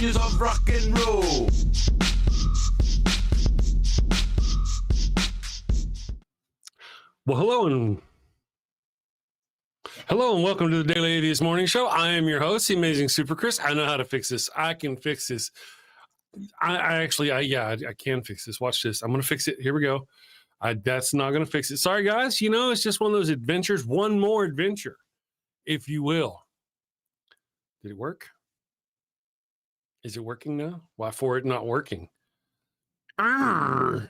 genius of rock and roll. Well, hello and welcome to the Daily Atheist Morning Show. I am your host, the amazing Super Chris. I know how to fix this. I can fix this. I can fix this. Watch this. I'm going to fix it. Here we go. That's not going to fix it. Sorry, guys. You know, it's just one of those adventures. One more adventure, if you will. Did it work? Is it working now? Why for it not working? Don't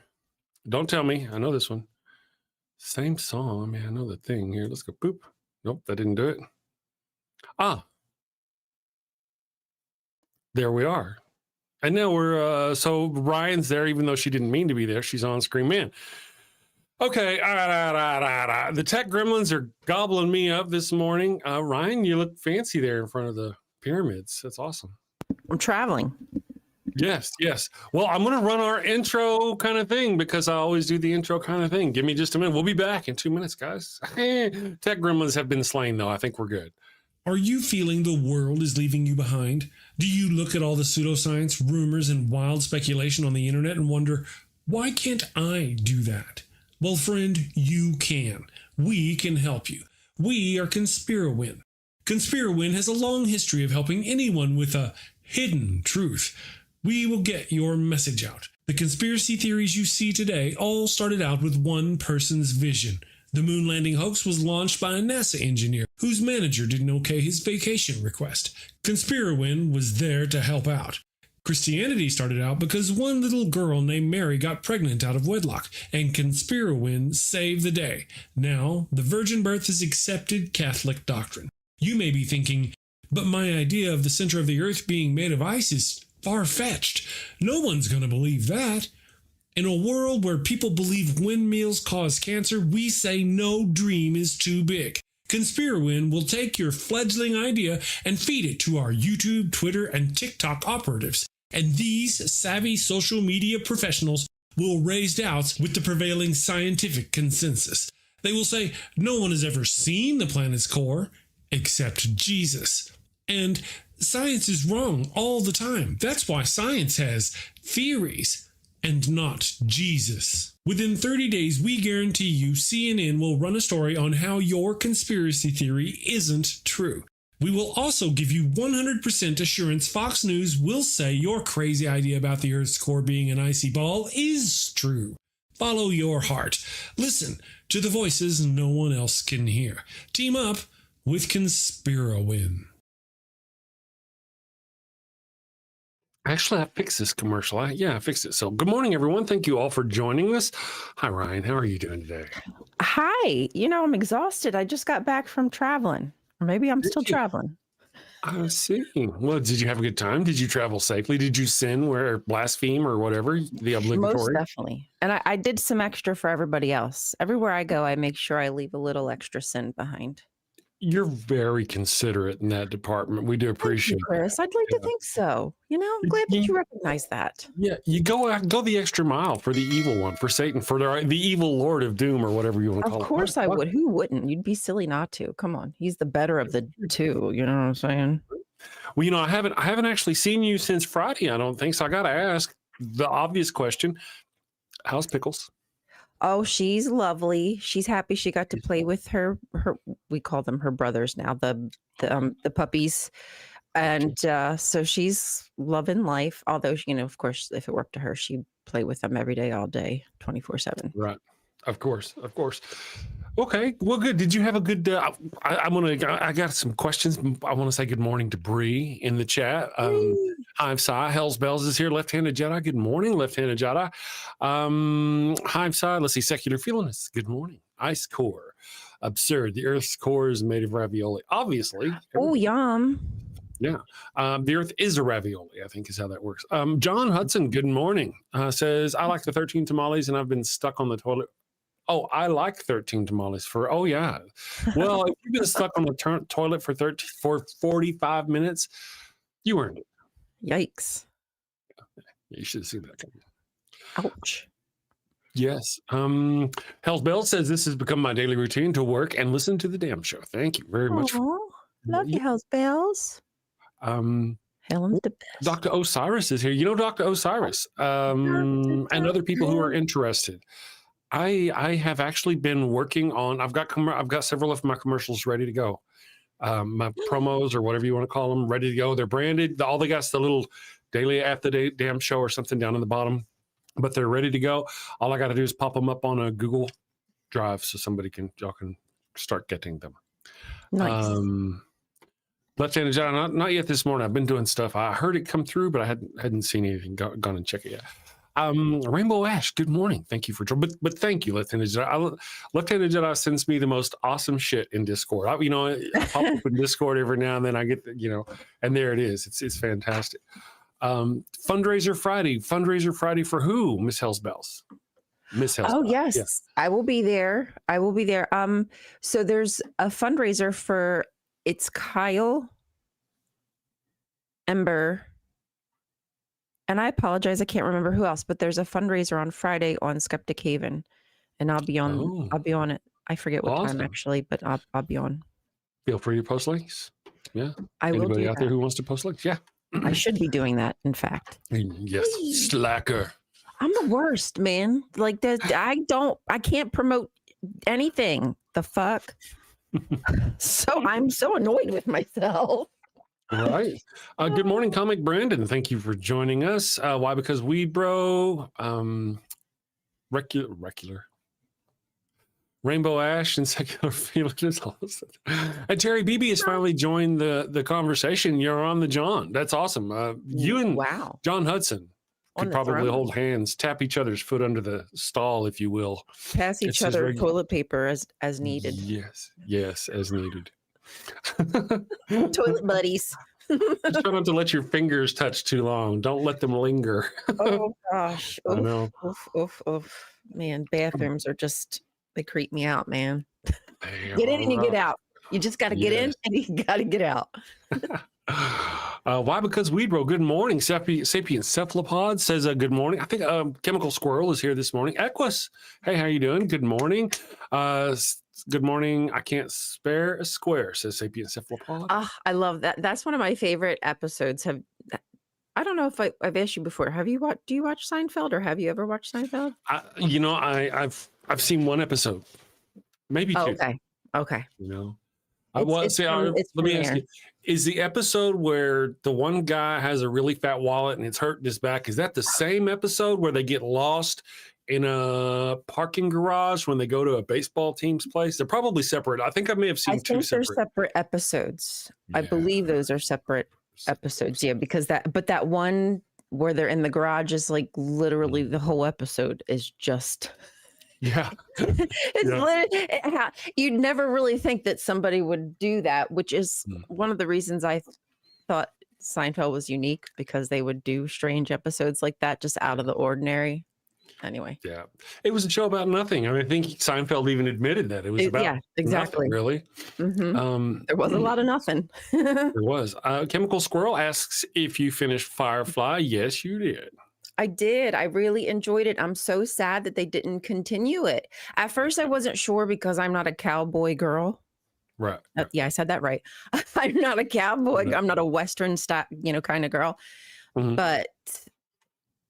tell me. I know this one. Same song. I mean, I know the thing here. Let's go. Boop. Nope, that didn't do it. There we are. And now we're, so Ryan's there, even though she didn't mean to be there. She's on screen. Man. Okay. The tech gremlins are gobbling me up this morning. Ryan, you look fancy there in front of the pyramids. That's awesome. I'm traveling. Yes. Well, I'm going to run our intro kind of thing because I always do the intro kind of thing. Give me just a minute. We'll be back in 2 minutes, guys. Tech gremlins have been slain, though. I think we're good. Are you feeling the world is leaving you behind? Do you look at all the pseudoscience, rumors, and wild speculation on the internet and wonder, why can't I do that? Well, friend, you can. We can help you. We are Conspirowin. Conspirowin has a long history of helping anyone with a hidden truth. We will get your message out. The conspiracy theories you see today all started out with one person's vision. The moon landing hoax was launched by a NASA engineer whose manager didn't okay his vacation request. Conspirowin was there to help out. Christianity started out because one little girl named Mary got pregnant out of wedlock, and Conspirowin saved the day. Now, the virgin birth is accepted Catholic doctrine. You may be thinking, but my idea of the center of the earth being made of ice is far-fetched. No one's going to believe that. In a world where people believe windmills cause cancer, we say no dream is too big. Conspirowin will take your fledgling idea and feed it to our YouTube, Twitter, and TikTok operatives. And these savvy social media professionals will raise doubts with the prevailing scientific consensus. They will say no one has ever seen the planet's core except Jesus. And science is wrong all the time. That's why science has theories and not Jesus. Within 30 days, we guarantee you CNN will run a story on how your conspiracy theory isn't true. We will also give you 100% assurance Fox News will say your crazy idea about the Earth's core being an icy ball is true. Follow your heart. Listen to the voices no one else can hear. Team up with Conspirowin. Actually, I fixed this commercial. I fixed it. So good morning, everyone. Thank you all for joining us. Hi, Ryan. How are you doing today? Hi. You know, I'm exhausted. I just got back from traveling. Or maybe I'm still traveling. I see. Well, did you have a good time? Did you travel safely? Did you sin or blaspheme or whatever? The obligatory? Most definitely. And I did some extra for everybody else. Everywhere I go, I make sure I leave a little extra sin behind. You're very considerate in that department. We do appreciate it, Chris. I'd like to think so. You know, I'm glad that you recognize that. Yeah, you go the extra mile for the evil one, for Satan, for the evil Lord of Doom or whatever you want to call it. Of course I would. Who wouldn't? You'd be silly not to. Come on. He's the better of the two. You know what I'm saying? Well, you know, I haven't actually seen you since Friday, I don't think. So I got to ask the obvious question. How's Pickles? Oh, she's lovely. She's happy she got to play with her we call them her brothers now, the puppies. And so she's loving life. Although, you know, of course, if it worked to her, she'd play with them every day, all day, 24/7. Right. Of course. Okay. Well, good. Did you have a good, I got some questions. I want to say good morning to Bree in the chat. Hi, Psy. Hell's Bells is here. Left-handed Jedi. Good morning, Left-handed Jedi. Hi, Psy. Let's see. Secular Feelingness. Good morning. Ice core. Absurd. The Earth's core is made of ravioli. Obviously. Oh, yum. Yeah. The Earth is a ravioli, I think is how that works. John Hudson, good morning. Says, I like the 13 tamales and I've been stuck on the toilet. Oh, I like 13 tamales oh yeah. Well, if you've been stuck on the toilet for 45 minutes, you earned it. Yikes. You should have seen that coming. Ouch. Yes. Hell's Bell says this has become my daily routine to work and listen to the damn show. Thank you very much. Love you, Hell's Bells. Hey, Helen's the best. Dr. Osiris is here. You know Dr. Osiris, and other people who are interested. I have actually been working on. I've got several of my commercials ready to go. My promos or whatever you want to call them, ready to go. They're branded. All they got is the little daily after the damn show or something down in the bottom, but they're ready to go. All I got to do is pop them up on a Google Drive so y'all can start getting them. Nice. Left-handed John, not yet this morning. I've been doing stuff. I heard it come through, but I hadn't seen anything. Gone and check it yet. Rainbow Ash, good morning. Thank you for joining. But thank you, Left-handed Jedi. Left-handed Jedi sends me the most awesome shit in Discord. I pop up in Discord every now and then. I get and there it is. It's fantastic. Fundraiser Friday for who? Miss Hellsbells. Miss Hellsbells. Oh yes, Yeah. I will be there. So there's a fundraiser for it's Kyle, Ember, and I apologize, I can't remember who else, but there's a fundraiser on Friday on Skeptic Haven, and I'll be on. Oh. I'll be on it. I forget what Awesome. time actually, but I'll be on. Feel free to post links. Yeah. I will Anybody do out there who wants to post links? Yeah. I should be doing that. In fact, Yes. Slacker. I'm the worst, man. Like I can't promote anything. The fuck. So I'm so annoyed with myself. All right. Good morning, Comic Brandon. Thank you for joining us. Why? Because Weed Bro, regular. Rainbow Ash and Secular Feelings. And Terry BB has finally joined the conversation. You're on the John. That's awesome. You and Wow. John Hudson On could the probably throne. hold hands, tap each other's foot under the stall, if you will. Pass It's each his other regular- toilet paper as needed. Yes, as needed. Toilet buddies. Just try not to let your fingers touch too long. Don't let them linger. Oh gosh. I know. Oof. Man, bathrooms are just, they creep me out, man. Damn, Get in and you all get right. out. You just got to get in and you got to get out. Why? Because Weed Bro. Good morning. Sapient Cephalopod says good morning. I think Chemical Squirrel is here this morning. Equus, hey, how you doing? Good morning. Good morning. I can't spare a square, says Sapient Cephalopod. I love that. That's one of my favorite episodes. I don't know if I've asked you before. Do you watch Seinfeld, or have you ever watched Seinfeld? I've seen one episode, maybe two. Oh, okay. Let me ask there. you: is the episode where the one guy has a really fat wallet and it's hurting his back? Is that the same episode where they get lost in a parking garage when they go to a baseball team's place? They're probably separate. I think I may have seen two they're separate. separate episodes. I Yeah. believe those are separate episodes. Yeah, because that one where they're in the garage is like literally the whole episode is just. Yeah. It's literally, you'd never really think that somebody would do that, which is one of the reasons I thought Seinfeld was unique, because they would do strange episodes like that, just out of the ordinary. Anyway. Yeah. It was a show about nothing. I think Seinfeld even admitted that it was about exactly. nothing, really. Mm-hmm. There was a lot of nothing. There was. Chemical Squirrel asks if you finished Firefly. Yes, you did. I did. I really enjoyed it. I'm so sad that they didn't continue it. At first, I wasn't sure because I'm not a cowboy girl. Right. Yeah, I said that right. I'm not a cowboy. Mhm. I'm not a Western style, kind of girl. Mhm. But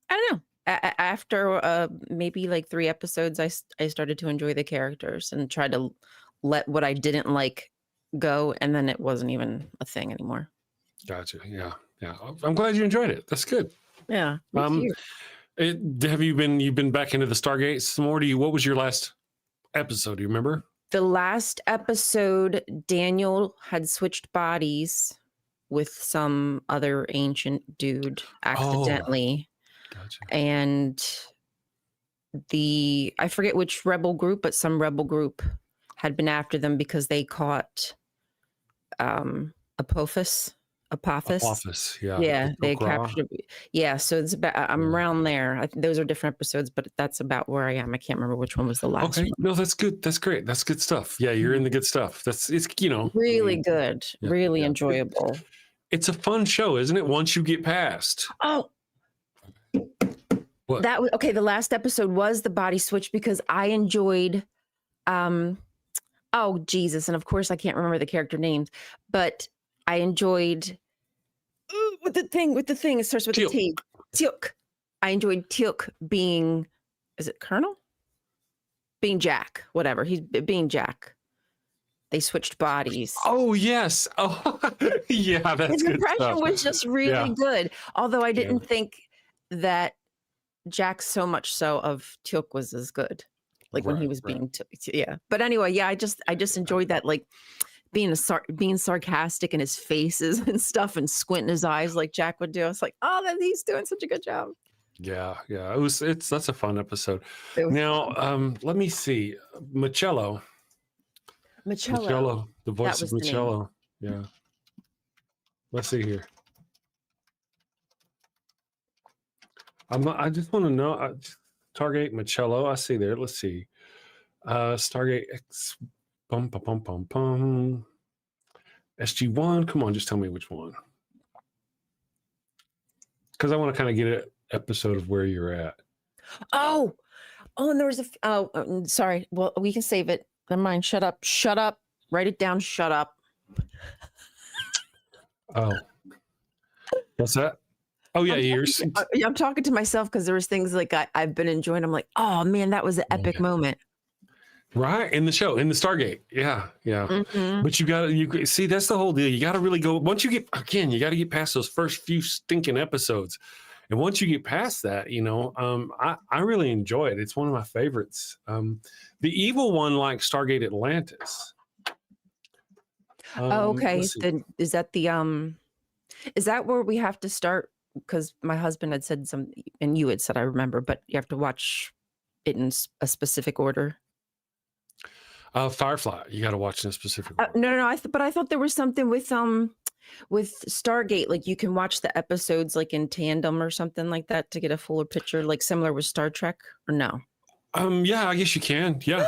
I don't know. After maybe like 3 episodes, I started to enjoy the characters and tried to let what I didn't like go, and then it wasn't even a thing anymore. Gotcha. Yeah. I'm glad you enjoyed it. That's good. Yeah. Me too. You've been back into the Stargate some more? What was your last episode? Do you remember? The last episode, Daniel had switched bodies with some other ancient dude accidentally. Gotcha. And I forget which rebel group, but some rebel group had been after them because they caught Apophis. Yeah, they captured. Yeah, so it's about. I'm around there. Those are different episodes, but that's about where I am. I can't remember which one was the last one. No, that's good. That's great. That's good stuff. Yeah, you're in the good stuff. It's Really good, really enjoyable. It's a fun show, isn't it? Once you get past. Oh, what? That was okay. The last episode was the body switch because I enjoyed. Oh Jesus, and of course I can't remember the character names, but I enjoyed. with the thing. It starts with a T. Teal'c. I enjoyed Teal'c being, is it Colonel? Being Jack, whatever. He's being Jack. They switched bodies. Oh, yes. Oh, yeah, that's His good impression stuff. was just really good. Although I didn't think that Jack so much so of Teal'c was as good. Like when he was being, But anyway, I just enjoyed that, like being sarcastic in his faces and stuff and squinting his eyes like Jack would do. I was like, oh, that he's doing such a good job. Yeah. That's a fun episode. Now, let me see. Michello, the voice of Michello. Yeah. Let's see here. I just want to know. Stargate Michello. I see there. Let's see. Stargate X. SG1. Come on, just tell me which one. Because I want to kind of get an episode of where you're at. Oh, and there was sorry. Well, we can save it. Never mind. Shut up. Write it down. Shut up. Oh. What's that? Oh, yeah, years. I'm talking to myself because there was things like I've been enjoying. I'm like, oh, man, that was an epic moment. Right. In the show, in the Stargate. Yeah. Mm-hmm. But you see, that's the whole deal. You got to really go. Once you get past those first few stinking episodes. And once you get past that, I really enjoy it. It's one of my favorites. The evil one, like Stargate Atlantis. Okay. Is that where we have to start? Because my husband had said and you had said, I remember, but you have to watch it in a specific order. Firefly, you got to watch in a specific order. No. But I thought there was something with Stargate, like you can watch the episodes like in tandem or something like that to get a fuller picture, like similar with Star Trek, or no? Yeah, I guess you can. Yeah.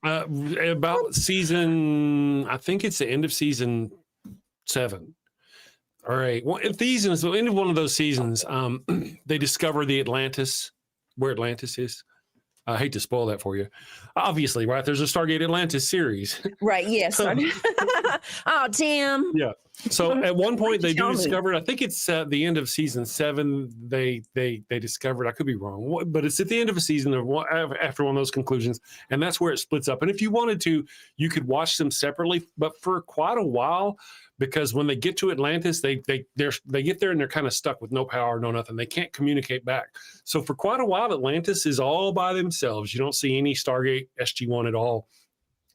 About season, I think it's the end of season 7. All right. Well, at the end of one of those seasons, they discover the Atlantis, where Atlantis is. I hate to spoil that for you. Obviously, right? There's a Stargate Atlantis series. Right. Yes. Oh, damn. Yeah. So at one point they do discover, I think it's at the end of season 7, they discovered, I could be wrong, but it's at the end of a season after one of those conclusions, and that's where it splits up. And if you wanted to, you could watch them separately, but for quite a while, because when they get to Atlantis, they get there and they're kind of stuck with no power, no nothing. They can't communicate back. So for quite a while, Atlantis is all by themselves. You don't see any Stargate SG-1 at all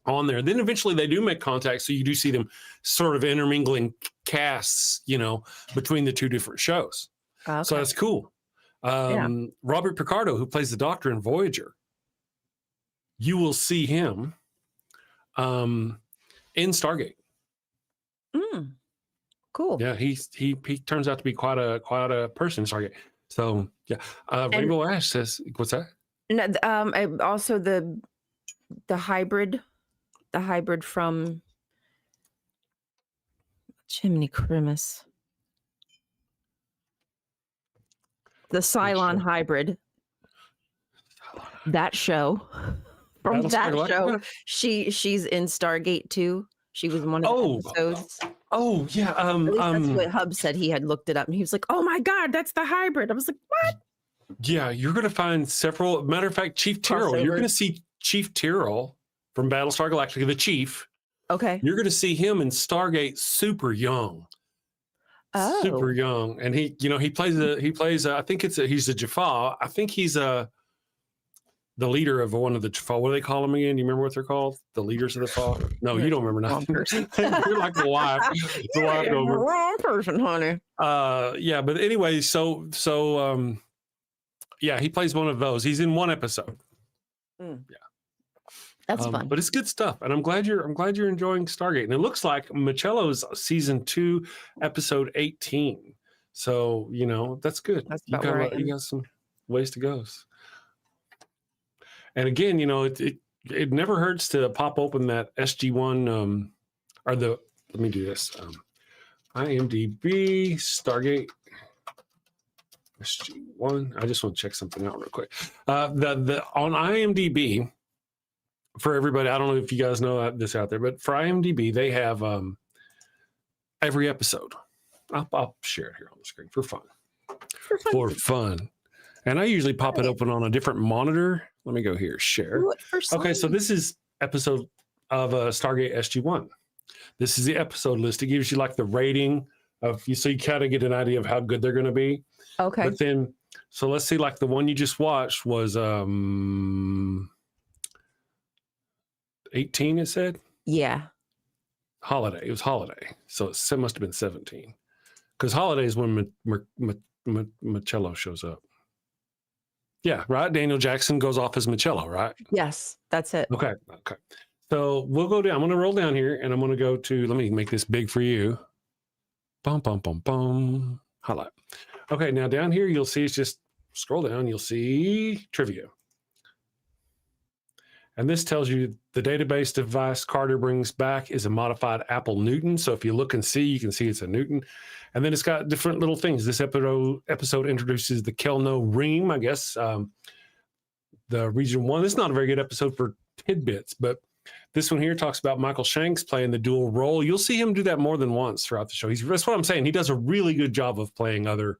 on there. Then eventually they do make contact, so you do see them sort of intermingling casts, between the two different shows. Okay. So that's cool. Robert Picardo, who plays the Doctor in Voyager, you will see him in Stargate. Cool. Yeah, he turns out to be quite a person in Stargate. So yeah, Rainbow Ash says, what's that? No, also the hybrid from Jiminy Christmas, the Cylon hybrid. That show, from that show, she's in Stargate too. She was in one of the episodes. Oh yeah. That's what Hub said. He had looked it up and he was like, "Oh my God, that's the hybrid." I was like, "What?" Yeah, you're going to find several. Matter of fact, Chief Tyrrell. You're going to see Chief Tyrrell from Battlestar Galactica, the Chief. Okay. You're going to see him in Stargate, super young. Oh. Super young, and he plays. I think he's a Jaffa. I think he's the leader of one of the Jaffa. What do they call them again? Do you remember what they're called? The leaders of the Jaffa? No, you don't remember nothing. You're like the wife. The wife over. Wrong person, honey. Yeah, but anyway, so yeah, he plays one of those. He's in one episode. Yeah, that's fun. But it's good stuff, and I'm glad you're enjoying Stargate. And it looks like Michello's season 2, episode 18. So that's good. That's about right. You got some ways to go. And again, it never hurts to pop open that SG-1 let me do this. IMDb Stargate SG-1. I just want to check something out real quick. On IMDb, for everybody, I don't know if you guys know this out there, but for IMDb, they have every episode I'll share it here on the screen for fun. For fun. And I usually pop it open on a different monitor. Let me go here, share. Do it for Okay, so fun. this is episode of Stargate SG-1. This is the episode list. It gives you like the rating of you, so you kind of get an idea of how good they're going to be. Okay. But then, so let's see, like the one you just watched was 18, it said? Yeah. Holiday. It was Holiday. So it must have been 17. Because Holiday is when Michello shows up. Yeah, right? Daniel Jackson goes off as Michello, right? Yes, that's it. Okay. So we'll go down. I'm going to roll down here and I'm going to go to, let me make this big for you. Bum, bum, bum, bum. Highlight. Okay, now down here, you'll see, it's just scroll down, you'll see trivia. And this tells you the database device Carter brings back is a modified Apple Newton. So if you look and see, you can see it's a Newton. And then it's got different little things. This episode introduces the Kelno Ream, I guess, the Region 1. This is not a very good episode for tidbits, but this one here talks about Michael Shanks playing the dual role. You'll see him do that more than once throughout the show. That's what I'm saying. He does a really good job of playing other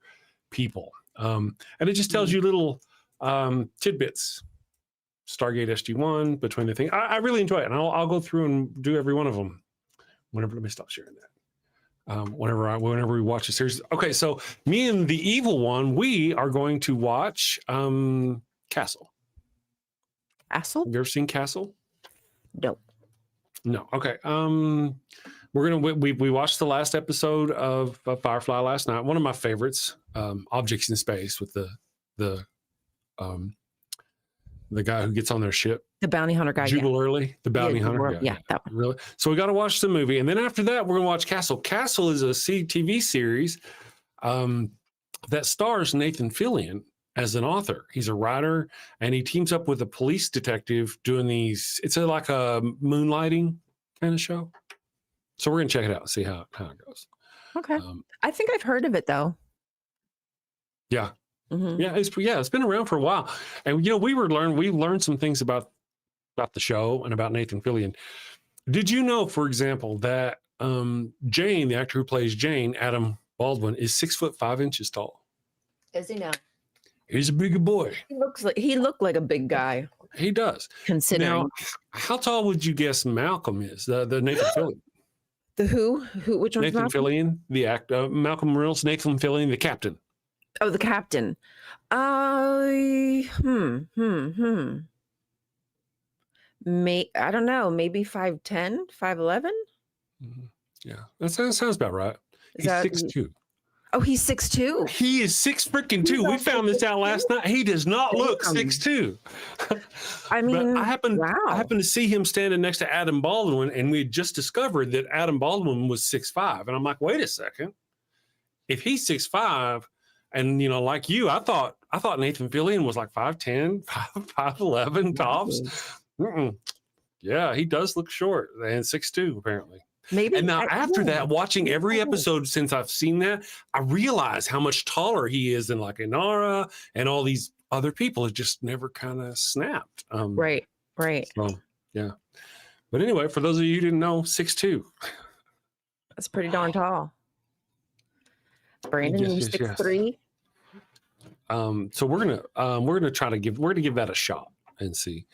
people. And it just tells you little tidbits. Stargate SG-1, between the things. I really enjoy it, and I'll go through and do every one of them whenever. Let me stop sharing that. Whenever we watch a series. Okay, so me and the evil one, we are going to watch Castle. Castle? You ever seen Castle? No. No. Okay. We watched the last episode of Firefly last night. One of my favorites, Objects in Space, with the guy who gets on their ship. The bounty hunter guy. Jubal Early, the bounty hunter. Yeah, that one. Really? So we got to watch the movie. And then after that, we're going to watch Castle. Castle is a TV series that stars Nathan Fillion as an author. He's a writer, and he teams up with a police detective doing these. It's like a moonlighting kind of show. So we're going to check it out and see how it goes. Okay. I think I've heard of it, though. Yeah. Mm-hmm. Yeah, it's been around for a while. And, we learned some things about the show and about Nathan Fillion. Did you know, for example, that Jane, the actor who plays Jane, Adam Baldwin, is 6'5" tall? Is he now? He's a bigger boy. He looked like a big guy. He does. Considering. Now, how tall would you guess Malcolm is? The Nathan Fillion. The who? Which one's Nathan Fillion, the actor. Malcolm Reynolds, Nathan Fillion, the captain. Oh, the captain. I don't know. Maybe 5'10", 5'11". Yeah, that sounds about right. He's 6'2". Oh, he's 6'2". He is 6'2". We found this out last night. He does not look 6'2". I mean, but I happened wow. to see him standing next to Adam Baldwin, and we had just discovered that Adam Baldwin was 6'5". And I'm like, wait a second. If he's 6'5", and like you, I thought Nathan Fillion was like 5'10", 5'11" tops. Yeah, he does look short, and 6'2" apparently. Maybe. And now after that, watching every episode since I've seen that, I realize how much taller he is than like Inara and all these other people. It just never kind of snapped. Right. So, yeah. But anyway, for those of you who didn't know, 6'2". That's pretty darn tall. Brandon, you 6'3". So we're gonna give that a shot and see.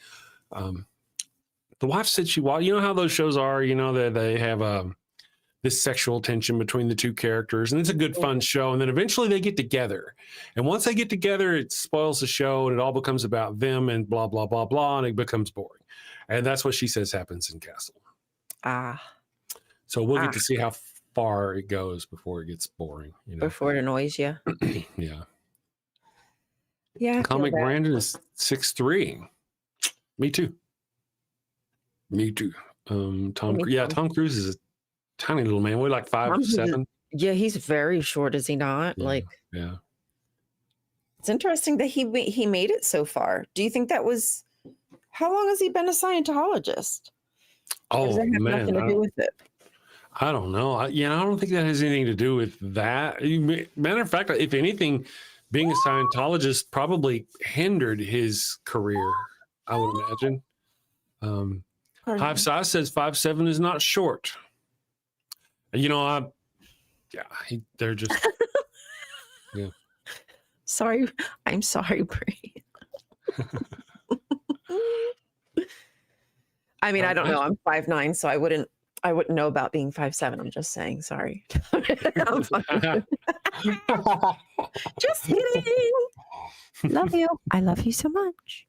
The wife said you know how those shows are, that they have this sexual tension between the two characters, and it's a good fun show, and then eventually they get together, and once they get together, it spoils the show, and it all becomes about them and blah blah blah blah, and it becomes boring, and that's what she says happens in Castle. So we'll get to see how far it goes before it gets boring, Before it annoys you. Yeah. Yeah. Comic Brandon is 6'3". Me too. Tom Cruise is a tiny little man. We're like 5'7". Yeah, he's very short, is he not? Yeah. It's interesting that he made it so far. Do you think that was? How long has he been a Scientologist? Oh, does that have man, nothing to do with it? I don't know. I don't think that has anything to do with that. Matter of fact, if anything, being a Scientologist probably hindered his career, I would imagine. Hive Size says 5'7" is not short. Yeah, they're just yeah. Sorry, I'm sorry, Bree. I mean, I don't know. I'm 5'9", so I wouldn't know about being 5'7". I'm just saying. Sorry. I'm fine. Just kidding. Love you. I love you so much.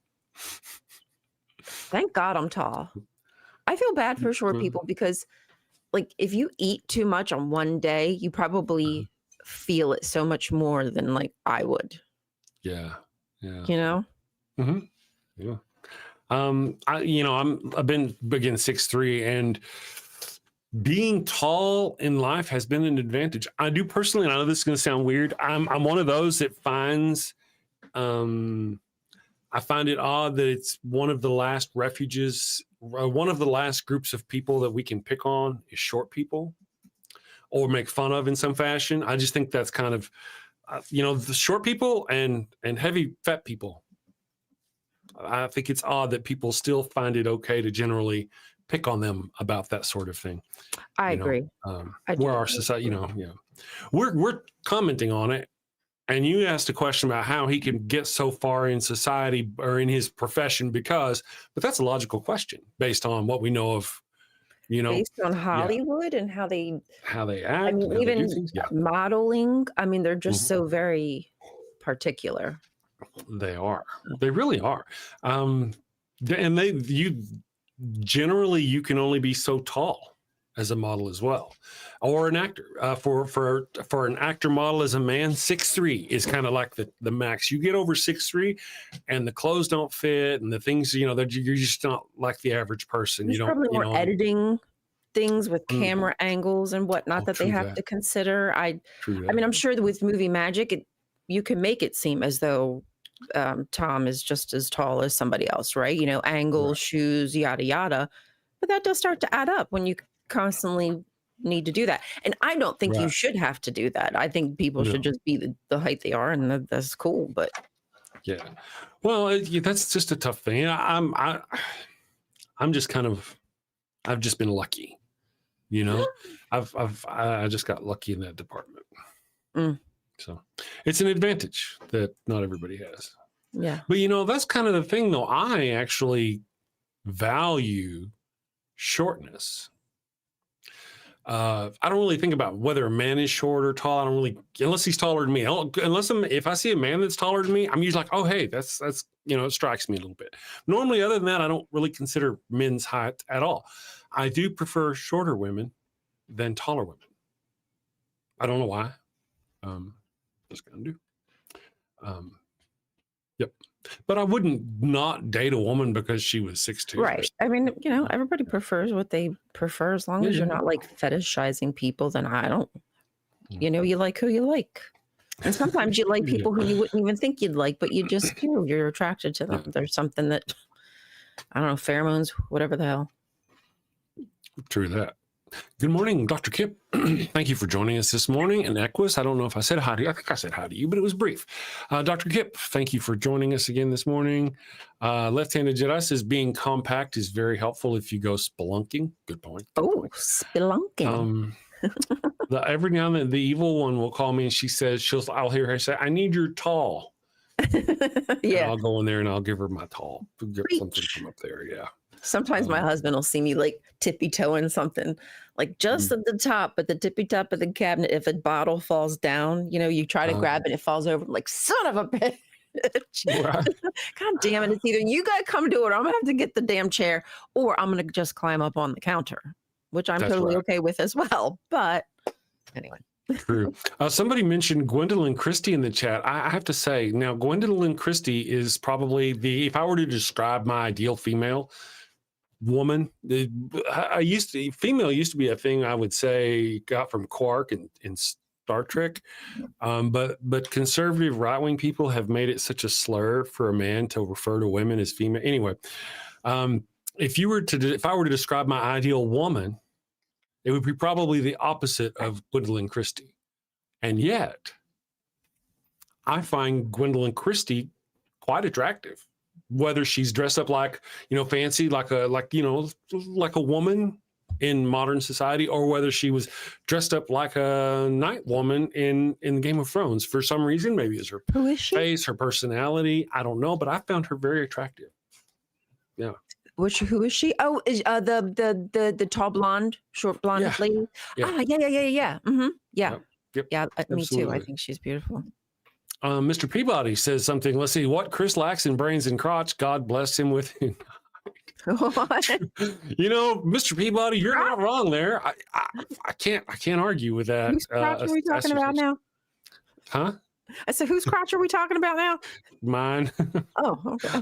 Thank God I'm tall. I feel bad for short people because, like, if you eat too much on one day, you probably feel it so much more than like I would. Yeah. Yeah. You know? Mm-hmm. Yeah. I've been again 6'3", and being tall in life has been an advantage. I do personally, and I know this is going to sound weird. I'm one of those that finds, I find it odd that it's one of the last refuges, one of the last groups of people that we can pick on is short people or make fun of in some fashion. I just think that's kind of, the short people and heavy fat people. I think it's odd that people still find it okay to generally pick on them about that sort of thing. I agree. Where our society, we're commenting on it. And you asked a question about how he can get so far in society or in his profession but that's a logical question based on what we know of, based on Hollywood and how they act. I mean, even modeling. I mean, they're just so very particular. They are. They really are. And you can only be so tall as a model as well, or an actor. For an actor model as a man, 6'3" is kind of like the max. You get over 6'3", and the clothes don't fit, and the things that you're just not like the average person. There's probably more editing things with camera angles and whatnot that they have to consider. I mean, I'm sure that with movie magic, you can make it seem as though Tom is just as tall as somebody else, right? Angles, shoes, yada yada. But that does start to add up when you constantly need to do that. And I don't think you should have to do that. I think people should just be the height they are, and that's cool. But yeah, well, that's just a tough thing. I'm just kind of, I've just been lucky, I just got lucky in that department. So it's an advantage that not everybody has. Yeah. But that's kind of the thing, though. I actually value shortness. I don't really think about whether a man is short or tall. I don't really, unless he's taller than me. If I see a man that's taller than me, I'm usually like, oh, hey, that's it strikes me a little bit. Normally, other than that, I don't really consider men's height at all. I do prefer shorter women than taller women. I don't know why. Just gonna do. Yep. But I wouldn't not date a woman because she was 6'2". Right. I mean, everybody prefers what they prefer. As long as you're not like fetishizing people, then I don't, you like who you like. And sometimes you like people who you wouldn't even think you'd like, but you just do. You're attracted to them. There's something that, I don't know, pheromones, whatever the hell. True that. Good morning, Dr. Kip. Thank you for joining us this morning. And Equus, I don't know if I said hi to you. I think I said hi to you, but it was brief. Dr. Kip, thank you for joining us again this morning. Left-handed Jedi says being compact is very helpful if you go spelunking. Good point. Oh, spelunking. Every now and then, the evil one will call me and she says, I'll hear her say, I need your tall. Yeah. And I'll go in there and I'll give her my tall. Get something from up there. Yeah. Sometimes my husband will see me like tippy-toeing something, like just at the top, but the tippy top of the cabinet. If a bottle falls down, you try to grab it, it falls over. Like, son of a bitch. Right. God damn it. It's either you got to come do it, or I'm going to have to get the damn chair, or I'm going to just climb up on the counter, which I'm totally okay with as well. But anyway. True. Somebody mentioned Gwendolyn Christie in the chat. I have to say, now, Gwendolyn Christie is probably if I were to describe my ideal female woman, female used to be a thing I would say got from Quark and Star Trek, but conservative right-wing people have made it such a slur for a man to refer to women as female. Anyway, if I were to describe my ideal woman, it would be probably the opposite of Gwendolyn Christie, and yet I find Gwendolyn Christie quite attractive. Whether she's dressed up like, fancy, like a woman, in modern society, or whether she was dressed up like a night woman in Game of Thrones for some reason. Maybe it's her Who is she? face, her personality. I don't know, but I found her very attractive. Yeah. Who is she? Oh, is the tall blonde, short blonde Yeah. lady? Yeah. Ah, yeah. Mm-hmm. Yeah. Yep. Yeah, me too. I Absolutely. think she's beautiful. Mr. Peabody says something. Let's see. What Chris lacks in brains and crotch, God bless him with. What? You know, Mr. Peabody, you're not wrong there. I can't argue with that. Whose crotch are we talking about now? Huh? I said, whose crotch are we talking about now? Mine. Oh, okay.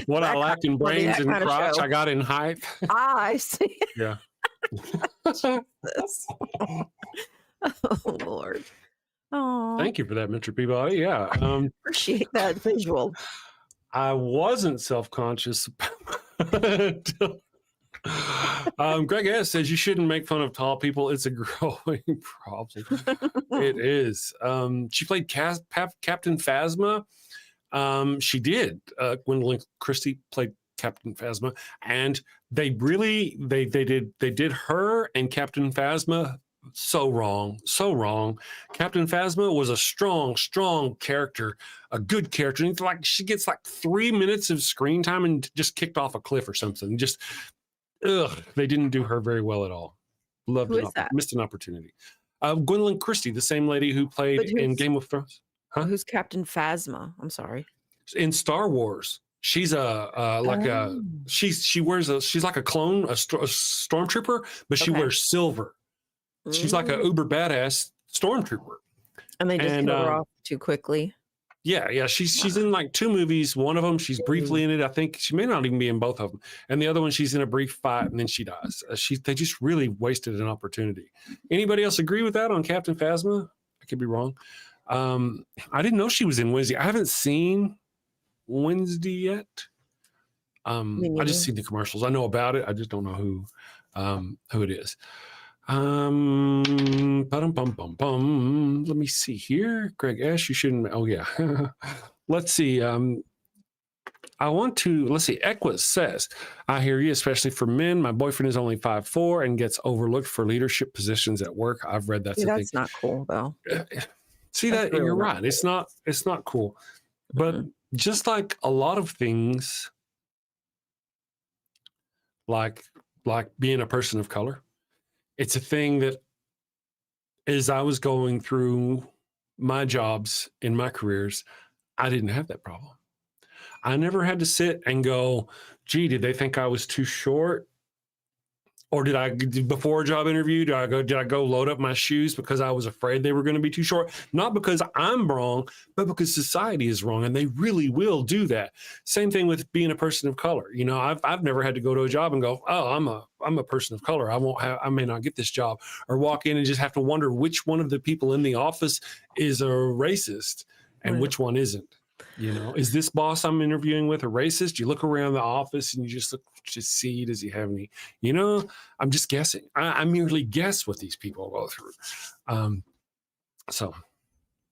What I That lack in well, brains that and kind of crotch, show. I got in height. I see Yeah. this. Oh, Lord. Oh, Thank you for that, Mr. Peabody. Yeah. appreciate that visual. I wasn't self-conscious. Greg S says you shouldn't make fun of tall people. It's a growing problem. It is. She played Captain Phasma. She did. Gwendolyn Christie played Captain Phasma, and they did her and Captain Phasma so wrong. Captain Phasma was a strong character, a good character. And like she gets like 3 minutes of screen time and just kicked off a cliff or something. Just they didn't do her very well at all. Loved it. Missed an opportunity. Gwendolyn Christie, the same lady who played in Game of Thrones. Huh? Who's Captain Phasma? I'm sorry. In Star Wars, she's she's like a clone, a stormtrooper, but she wears silver. She's like a uber badass stormtrooper. And they just kill her off too quickly. Yeah. She's in like 2 movies. One of them, she's briefly in it. I think she may not even be in both of them. And the other one, she's in a brief fight and then she dies. They just really wasted an opportunity. Anybody else agree with that on Captain Phasma? I could be wrong. I didn't know she was in Wednesday. I haven't seen Wednesday yet. I just seen the commercials. I know about it. I just don't know who it is. Let me see here. Greg S, you shouldn't. Oh yeah. Let's see. Let's see. Equus says, I hear you, especially for men. My boyfriend is only 5'4" and gets overlooked for leadership positions at work. I've read that. That's not cool though. See that? Really, you're right. Cool. It's not cool. But just like a lot of things, like being a person of color, it's a thing that as I was going through my jobs in my careers, I didn't have that problem. I never had to sit and go, gee, did they think I was too short? Or before a job interview, did I go load up my shoes because I was afraid they were going to be too short? Not because I'm wrong, but because society is wrong, and they really will do that. Same thing with being a person of color. You know, I've never had to go to a job and go, oh, I'm a person of color. I may not get this job, or walk in and just have to wonder which one of the people in the office is a racist and which one isn't. You know, is this boss I'm interviewing with a racist? You look around the office and you just see, does he have any, you know, I'm just guessing. I merely guess what these people go through. So,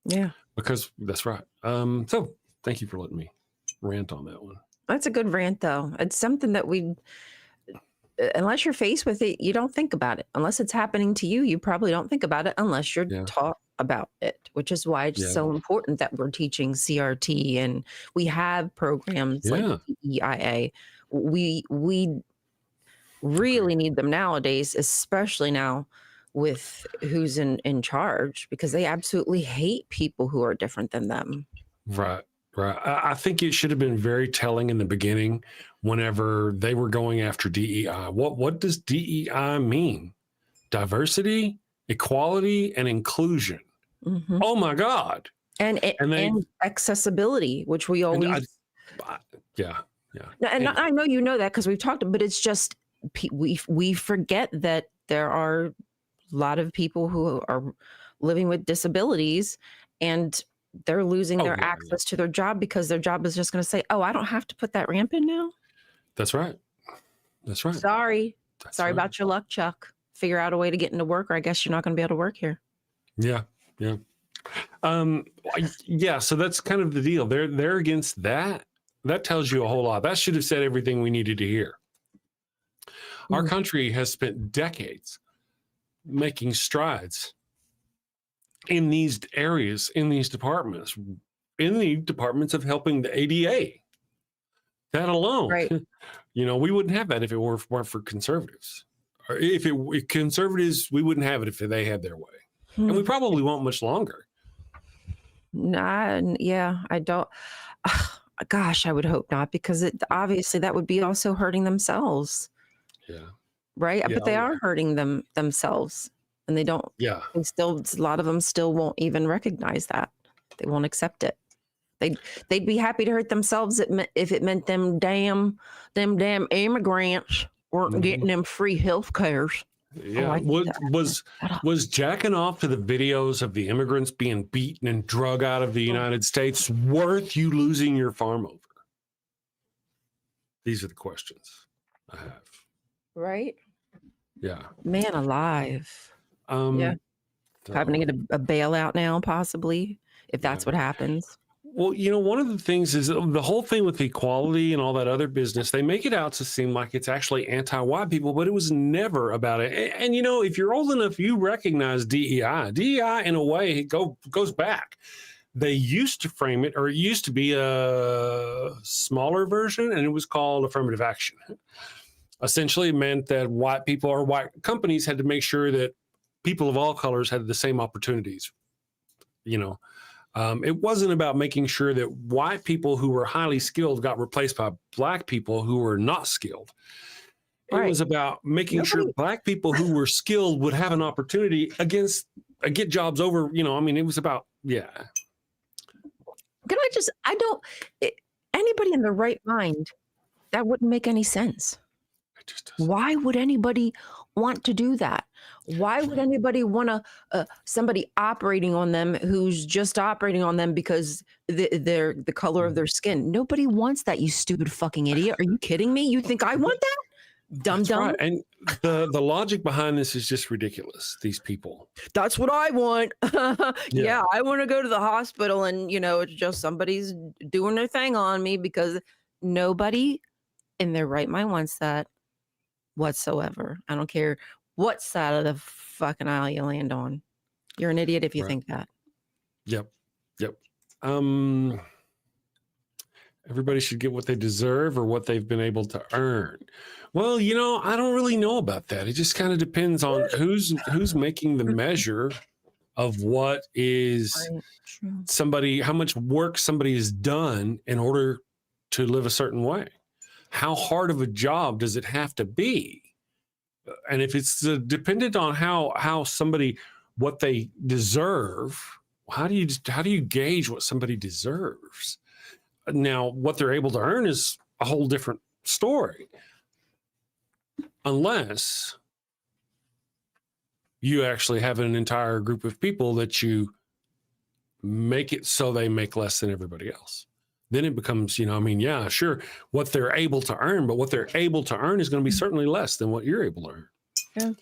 yeah, because that's right. So thank you for letting me rant on that one. That's a good rant though. It's something that unless you're faced with it, you don't think about it. Unless it's happening to you, you probably don't think about it unless you're taught about it, which is why it's so important that we're teaching CRT and we have programs like EIA. We really need them nowadays, especially now with who's in charge, because they absolutely hate people who are different than them. Right. I think it should have been very telling in the beginning whenever they were going after DEI. What does DEI mean? Diversity, equality, and inclusion. Mm-hmm. Oh my God. And accessibility, which we always. And I know you know that because we've talked, but it's just we forget that there are a lot of people who are living with disabilities and they're losing their access to their job because their job is just going to say, oh, I don't have to put that ramp in now. That's right. Sorry about your luck, Chuck. Figure out a way to get into work, or I guess you're not going to be able to work here. Yeah. So that's kind of the deal. They're against that. That tells you a whole lot. That should have said everything we needed to hear. Our country has spent decades making strides in these areas, in these departments, in the departments of helping the ADA. That alone, Right. you know, we wouldn't have that if it weren't for conservatives. Or if conservatives, we wouldn't have it if they had their way. And we probably won't much longer. Yeah, I don't. Gosh, I would hope not, because obviously that would be also hurting themselves. Yeah. Right. Yeah, But they are hurting themselves, and they don't. Yeah. They still, a lot of them still won't even recognize that. They won't accept it. They'd be happy to hurt themselves if it meant them damn immigrants weren't getting them free health cares. Yeah. Was jacking off to the videos of the immigrants being beaten and drug out of the United States worth you losing your farm over? These are the questions I have. Right. Yeah. Man alive. Yeah. Having to get a bailout now, possibly, if that's what happens. Well, you know, one of the things is the whole thing with equality and all that other business, they make it out to seem like it's actually anti-white people, but it was never about it. And you know, if you're old enough, you recognize DEI. DEI, in a way, goes back. They used to frame it, or it used to be a smaller version, and it was called affirmative action. Essentially, it meant that white people or white companies had to make sure that people of all colors had the same opportunities, you know. It wasn't about making sure that white people who were highly skilled got replaced by black people who were not skilled. It was about making sure black people who were skilled would have an opportunity get jobs over, you know, I mean, it was about, yeah. Anybody in their right mind, that wouldn't make any sense. Why would anybody want to do that? Why would anybody want to somebody operating on them who's just operating on them because they're the color of their skin? Nobody wants that, you stupid fucking idiot. Are you kidding me? You think I want that? Dumb. Right. And the logic behind this is just ridiculous. These people. That's what I want. Yeah, I want to go to the hospital and, you know, it's just somebody's doing their thing on me, because nobody in their right mind wants that whatsoever. I don't care what side of the fucking aisle you land on. You're an idiot if you think that. Yep. Everybody should get what they deserve or what they've been able to earn. Well, you know, I don't really know about that. It just kind of depends on who's making the measure of what is somebody, how much work somebody has done in order to live a certain way. How hard of a job does it have to be? And if it's dependent on how somebody, what they deserve, how do you gauge what somebody deserves? Now, what they're able to earn is a whole different story. Unless you actually have an entire group of people that you make it so they make less than everybody else. Then it becomes, you know, I mean, yeah, sure, what they're able to earn, but what they're able to earn is going to be certainly less than what you're able to earn. Yeah.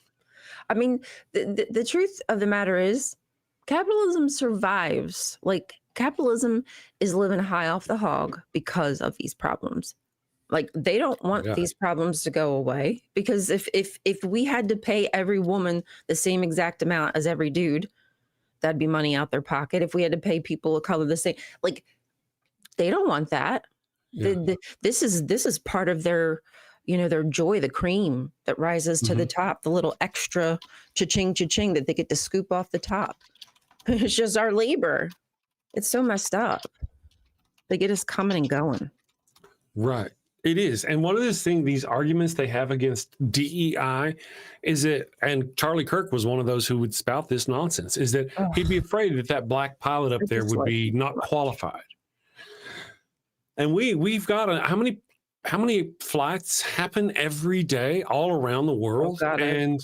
I mean, the truth of the matter is capitalism survives. Like, capitalism is living high off the hog because of these problems. Like, they don't want these problems to go away, because if we had to pay every woman the same exact amount as every dude, that'd be money out their pocket. If we had to pay people of color the same, like, they don't want that. Yeah. This is part of their, you know, their joy, the cream that rises to the top, the little extra cha-ching, cha-ching that they get to scoop off the top. It's just our labor. It's so messed up. They get us coming and going. Right. It is. And one of these arguments they have against DEI is that, and Charlie Kirk was one of those who would spout this nonsense, is that he'd be afraid that black pilot up there would be not qualified. And we've got how many flights happen every day all around the world? And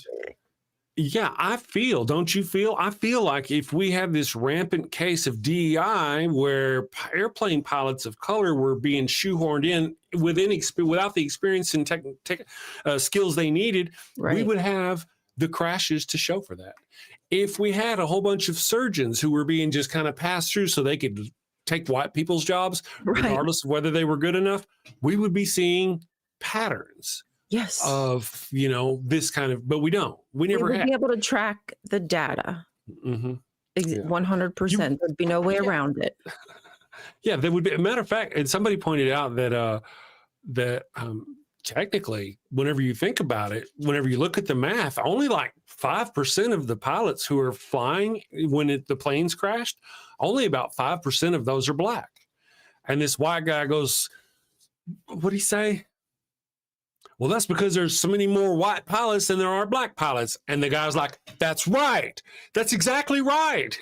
yeah, don't you feel? I feel like if we have this rampant case of DEI where airplane pilots of color were being shoehorned in without the experience and skills they needed, we would have the crashes to show for that. If we had a whole bunch of surgeons who were being just kind of passed through so they could take white people's jobs, regardless of whether they were good enough, we would be seeing patterns Yes. of, this kind of, but we don't. We We never would have. be able to track the data. Mhm. 100%. There'd be no way around it. Yeah, there would be. A matter of fact, and somebody pointed out that technically, whenever you think about it, whenever you look at the math, only like 5% of the pilots who are flying when the planes crashed, only about 5% of those are black. And this white guy goes, "What did he say? Well, that's because there's so many more white pilots than there are black pilots." And the guy's like, "That's right. That's exactly right."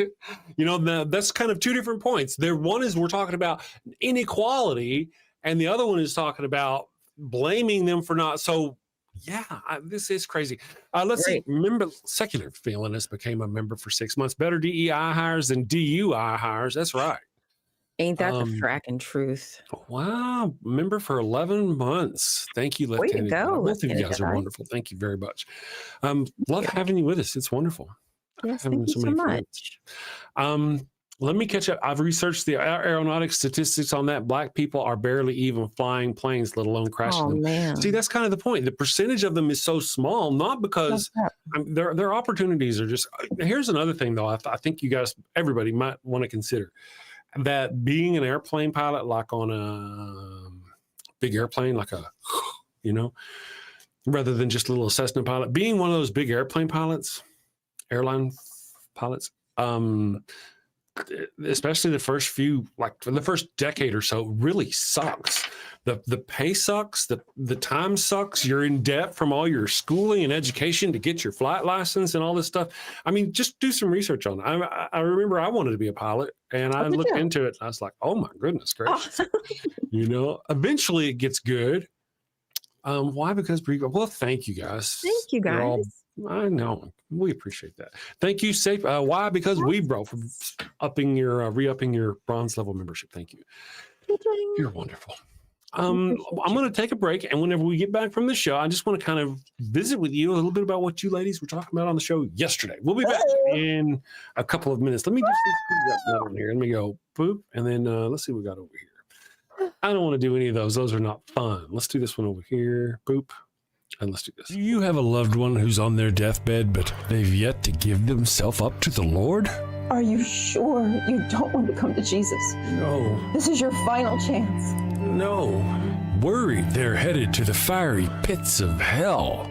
That's kind of two different points. One is we're talking about inequality, and the other one is talking about blaming them for not. So, yeah, this is crazy. Let's see. Remember, Secular Feelinist became a member for 6 months. Better DEI hires than DUI hires. That's right. Ain't that the fracking truth? Wow. Member for 11 months. Thank you, Way to Lieutenant. go, Both of you guys are Lieutenant. wonderful. Thank you very much. Love having you with us. It's wonderful. Yes, Having thank you so many much. friends. Let me catch up. I've researched the aeronautic statistics on that. Black people are barely even flying planes, let alone crashing them. Man. See, that's kind of the point. The percentage of them is so small, not because their opportunities are just. Here's another thing, though. I think you guys, everybody might want to consider that being an airplane pilot, like on a big airplane, like rather than just a little Cessna pilot, being one of those big airplane pilots, airline pilots, especially the first few, like for the first decade or so, really sucks. The pay sucks. The time sucks. You're in debt from all your schooling and education to get your flight license and all this stuff. I mean, just do some research on it. I remember I wanted to be a pilot, and I looked into it. I was like, oh my goodness gracious. Eventually it gets good. Why? Because well, thank you guys. Thank you guys. I know. We appreciate that. Thank you, Safe. Why? Because we bro for re-upping your bronze level membership. Thank you. You're wonderful. I'm going to take a break, and whenever we get back from the show, I just want to kind of visit with you a little bit about what you ladies were talking about on the show yesterday. We'll be back in a couple of minutes. Let me just down here. Let me go boop, and then let's see what we got over here. I don't want to do any of those. Those are not fun. Let's do this one over here. Boop. And let's do this. Do you have a loved one who's on their deathbed, but they've yet to give themselves up to the Lord? Are you sure you don't want to come to Jesus? No. This is your final chance. No. Worried they're headed to the fiery pits of hell.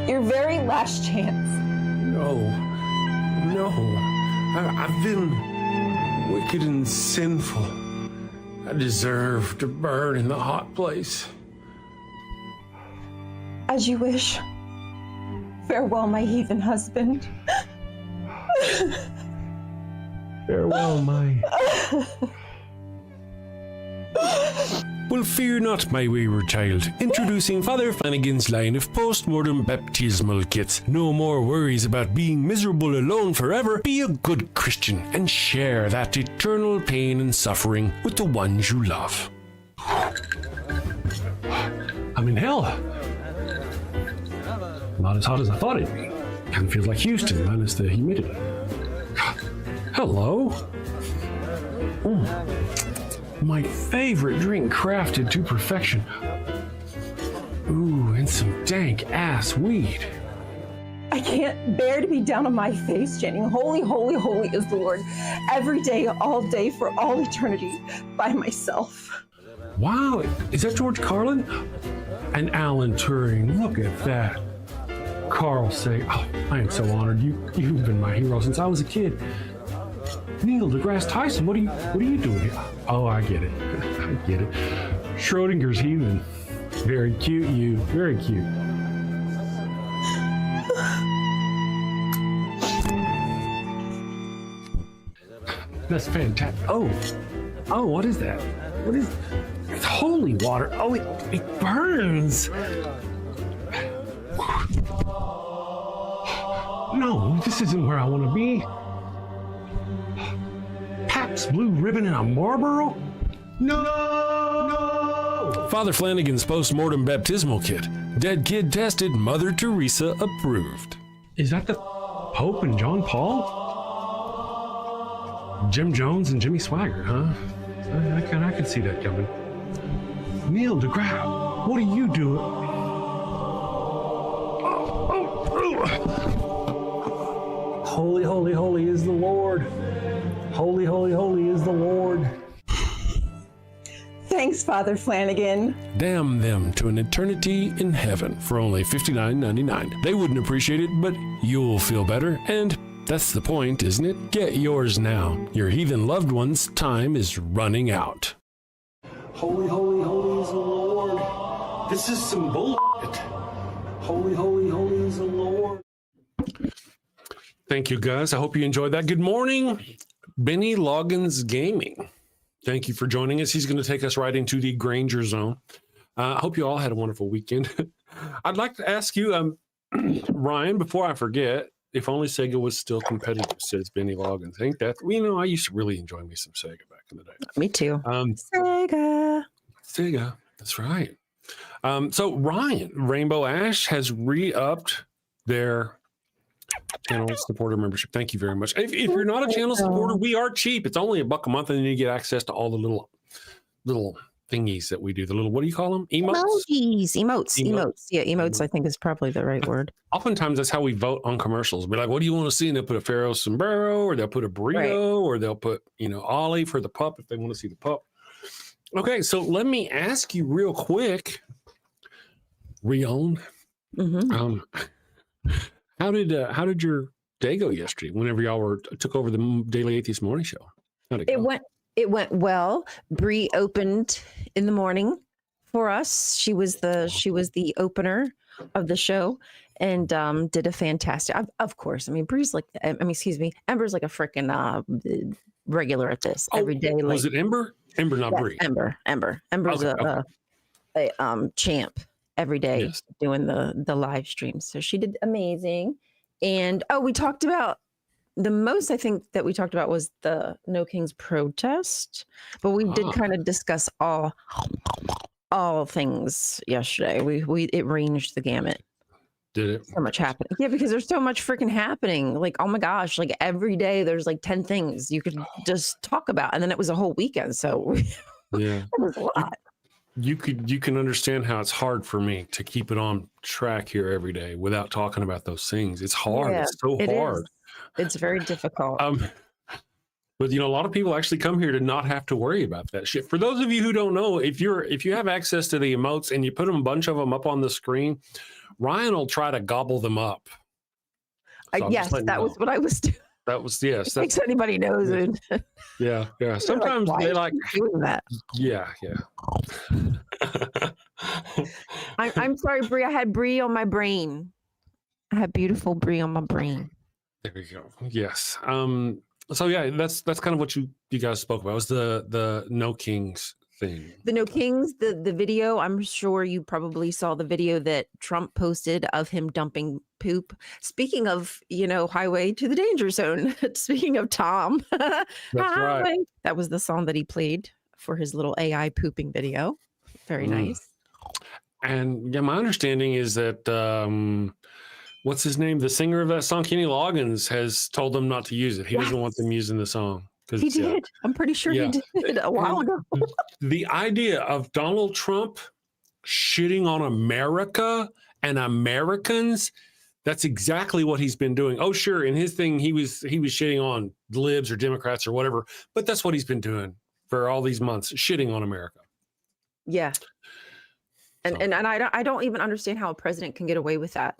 Your very last chance. No. I've been wicked and sinful. I deserve to burn in the hot place. As you wish. Farewell, my heathen husband. Farewell, my... Well, fear not, my wayward child. Introducing Father Flanagan's line of post-mortem baptismal kits. No more worries about being miserable alone forever. Be a good Christian and share that eternal pain and suffering with the ones you love. I'm in hell. Not as hot as I thought it'd be. Kind of feels like Houston, minus the humidity. Hello. My favorite drink crafted to perfection. Ooh, and some dank ass weed. I can't bear to be down on my face chanting, holy, holy, holy is the Lord, every day, all day, for all eternity, by myself. Wow, is that George Carlin? And Alan Turing, look at that. Carl say, oh, I am so honored. You've been my hero since I was a kid. Neil deGrasse Tyson, what are you doing here? Oh, I get it. I get it. Schrodinger's heathen. Very cute, you. Very cute. That's fantastic. Oh, what is that? What is? It's holy water. Oh, it burns. No, this isn't where I want to be. Pabst Blue Ribbon and a Marlboro? No! Father Flanagan's post-mortem baptismal kit. Dead kid tested, Mother Teresa approved. Is that the Pope and John Paul? Jim Jones and Jimmy Swaggart, huh? I can see that coming. Neil deGrasse. What are you doing? Holy, holy, holy is the Lord. Holy, holy, holy is the Lord. Thanks, Father Flanagan. Damn them to an eternity in heaven for only $59.99. They wouldn't appreciate it, but you'll feel better, and that's the point, isn't it? Get yours now. Your heathen loved one's time is running out. Holy, holy, holy is the Lord. This is some bullshit. Holy, holy, holy is the Lord. Thank you, guys. I hope you enjoyed that. Good morning, Benny Loggins Gaming. Thank you for joining us. He's going to take us right into the Granger Zone. I hope you all had a wonderful weekend. I'd like to ask you, Ryan, before I forget, if only Sega was still competitive, says Benny Loggins. I think that, I used to really enjoy me some Sega back in the day. Me too. Sega, that's right. So Ryan, Rainbow Ash has re-upped their channel supporter membership. Thank you very much. If you're not a channel supporter, we are cheap. It's only $1 a month, and then you get access to all the little thingies that we do. The little, what do you call them? Emotes. Yeah, emotes, I think is probably the right word. Oftentimes that's how we vote on commercials. Be like, what do you want to see? And they'll put a Pharaoh sombrero, or they'll put a burrito, or they'll put, Ollie for the pup if they want to see the pup. Okay, so let me ask you real quick, Rion. How did your day go yesterday? Whenever y'all took over the Daily Atheist Morning Show, how'd it go? It went well. Bree opened in the morning for us. She was the opener of the show and did a fantastic. Of course, Bree's like, Ember's like a freaking regular at this every day. Like, was it Ember? Ember, not Bree. Ember. Ember's a champ every day doing the live streams. So she did amazing. And we talked about the most I think that we talked about was the No Kings protest, but we did kind of discuss all things yesterday. It ranged the gamut. Did it? So much happening. Yeah, because there's so much freaking happening. Like, oh my gosh, like every day there's like 10 things you could just talk about. And then it was a whole weekend. So yeah, it was a lot. You can understand how it's hard for me to keep it on track here every day without talking about those things. It's hard. Yeah, it's so hard. It's very difficult. But a lot of people actually come here to not have to worry about that shit. For those of you who don't know, if you have access to the emotes and you put a bunch of them up on the screen, Ryan will try to gobble them up. So yes, that was what I was doing. That was yes. In case anybody knows it. Yeah. Sometimes like, they like doing that. Yeah. I'm sorry, Bree. I had Bree on my brain. I had beautiful Bree on my brain. There we go. Yes. So yeah, that's kind of what you guys spoke about. It was the No Kings thing. The No Kings, the video. I'm sure you probably saw the video that Trump posted of him dumping poop. Speaking of, highway to the danger zone. Speaking of Tom, that's right. That was the song that he played for his little AI pooping video. Very nice. And yeah, my understanding is that what's his name? The singer of that song, Kenny Loggins, has told them not to use it. He doesn't want them using the song. He did. I'm pretty sure he did a while ago. The idea of Donald Trump shitting on America and Americans, that's exactly what he's been doing. Oh, sure. In his thing, he was shitting on libs or Democrats or whatever, but that's what he's been doing for all these months, shitting on America. Yeah. And I don't even understand how a president can get away with that.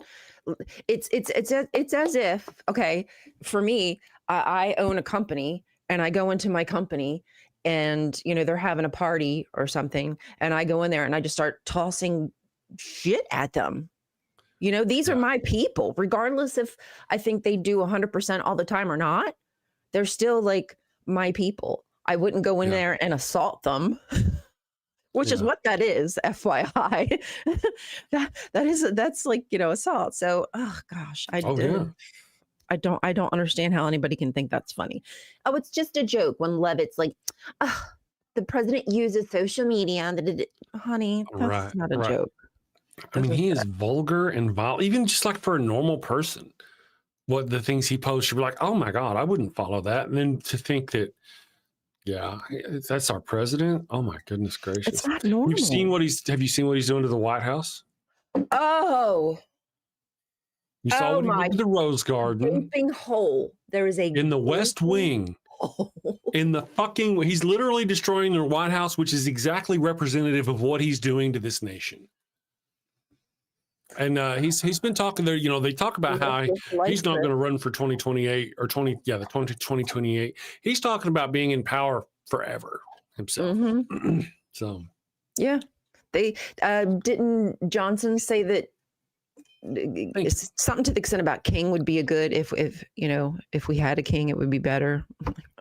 It's as if, okay, for me, I own a company and I go into my company and, they're having a party or something. And I go in there and I just start tossing shit at them. These are my people, regardless if I think they do 100% all the time or not. They're still like my people. I wouldn't go in there and assault them. Which is what that is, FYI. that's like, assault. So, oh gosh, I don't understand how anybody can think that's funny. Oh, it's just a joke when Levitt's like, the president uses social media. Honey, that's not a joke. He is vulgar and vile, even just like for a normal person. What the things he posts, you're like, oh my God, I wouldn't follow that. And then to think that Yeah, that's our president. Oh my goodness gracious! It's not normal. Have you seen what he's doing to the White House? Oh, You saw Oh what he my did to the Rose Garden gaping hole. There is a in the West gaping Wing. hole. In the fucking, he's literally destroying the White House, which is exactly representative of what he's doing to this nation. And he's been talking there. You know, they talk about how he's not going to run for 2028 or 2028. He's talking about being in power forever himself. Mm-hmm. So, yeah, they didn't Johnson say that it's something to the extent about king would be a good if we had a king, it would be better.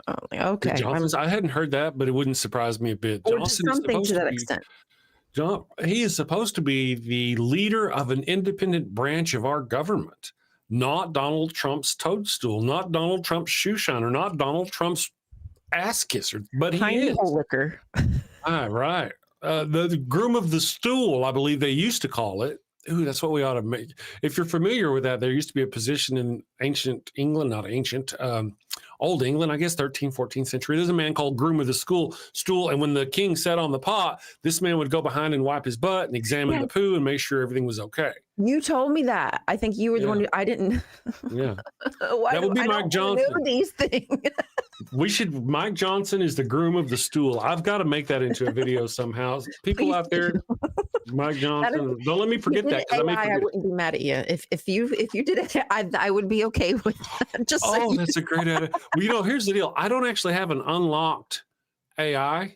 Oh, okay, I hadn't heard that, but it wouldn't surprise me a bit. or Johnson something to that extent. He is supposed to be the leader of an independent branch of our government, not Donald Trump's toadstool, not Donald Trump's shoe shiner, not Donald Trump's ass kisser, but he is. Liquor. Right. The groom of the stool, I believe they used to call it. Ooh, that's what we ought to make. If you're familiar with that, there used to be a position in ancient England, not ancient, old England, I guess 13th, 14th century. There's a man called groom of the stool. And when the king sat on the pot, this man would go behind and wipe his butt and examine the poo and make sure everything was okay. You told me that. I think you were the one who, I didn't. Yeah. That would be Mike Johnson. Know these things. Mike Johnson is the groom of the stool. I've got to make that into a video somehow. People Please out there, Mike Johnson, don't let me forget that. I wouldn't be mad at you. If you did it, I would be okay with that. Just that's a great idea. Well, here's the deal. I don't actually have an unlocked AI.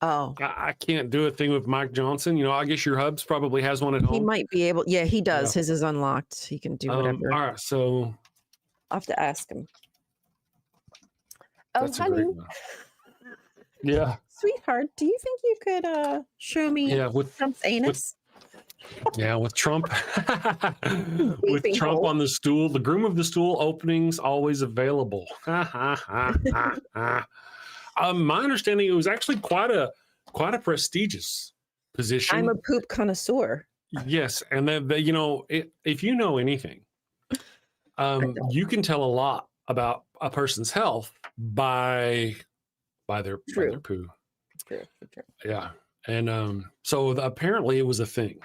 Oh, I can't do a thing with Mike Johnson. I guess your Hubs probably has one at home. He might be able. Yeah, he does. Yeah. His is unlocked. He can do whatever. All right, so I'll have to ask him. That's honey. Yeah. Sweetheart, do you think you could show me Trump's anus? With Trump. With Trump on the stool. The groom of the stool openings always available. My understanding, it was actually quite a prestigious position. I'm a poop connoisseur. Yes, and if you know anything, you can tell a lot about a person's health by their poo. True. Yeah, and so apparently it was a thing.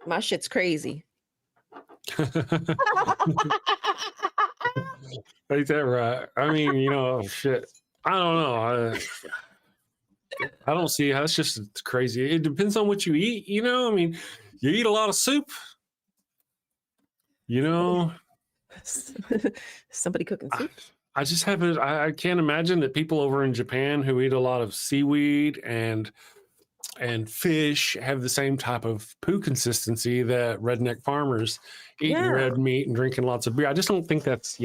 My shit's crazy. Ain't that right? I mean, shit. I don't know. I don't see how it's just crazy. It depends on what you eat. I mean, you eat a lot of soup. Somebody cooking soup. I just haven't. I can't imagine that people over in Japan who eat a lot of seaweed and fish have the same type of poo consistency that redneck farmers eating red meat and drinking lots of beer. I just don't think that's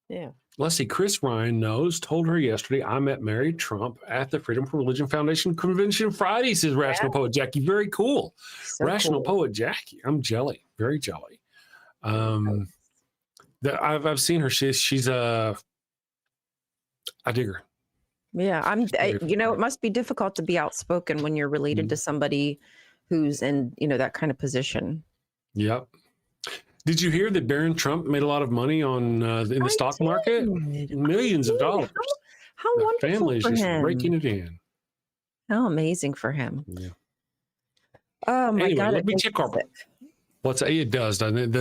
Yeah. Let's see. Chris Ryan told her yesterday, I met Mary Trump at the Freedom from Religion Foundation Convention Friday, says Rational Poet Jackie. Very cool. So Rational Poet Jackie. I'm jelly. Very jelly. I've seen her. She's I dig her. Yeah. It must be difficult to be outspoken when you're related to somebody who's in, that kind of position. Yep. Did you hear that Barron Trump made a lot of money in the stock market? Millions of dollars. How wonderful family is for just him. raking it in. How amazing for him. Yeah. Oh my God. Let me check our. It does, doesn't it?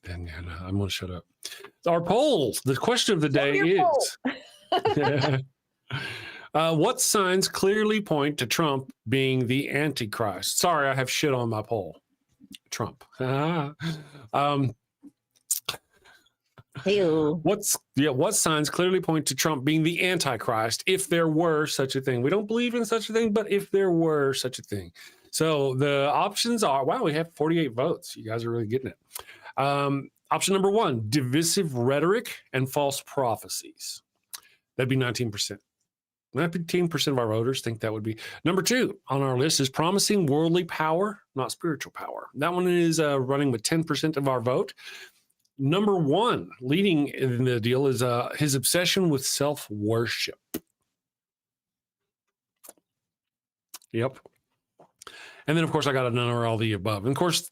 I'm going to shut up. Our polls. The question of the day is. What signs clearly point to Trump being the Antichrist? Sorry, I have shit on my poll. Trump. What signs clearly point to Trump being the Antichrist if there were such a thing? We don't believe in such a thing, but if there were such a thing. So the options are, we have 48 votes. You guys are really getting it. Option number 1, divisive rhetoric and false prophecies. That'd be 19%. 19% of our voters think that would be. Number 2 on our list is promising worldly power, not spiritual power. That one is running with 10% of our vote. Number 1 leading in the deal is his obsession with self-worship. Yep. And then, of course, I got none or all the above. And, of course,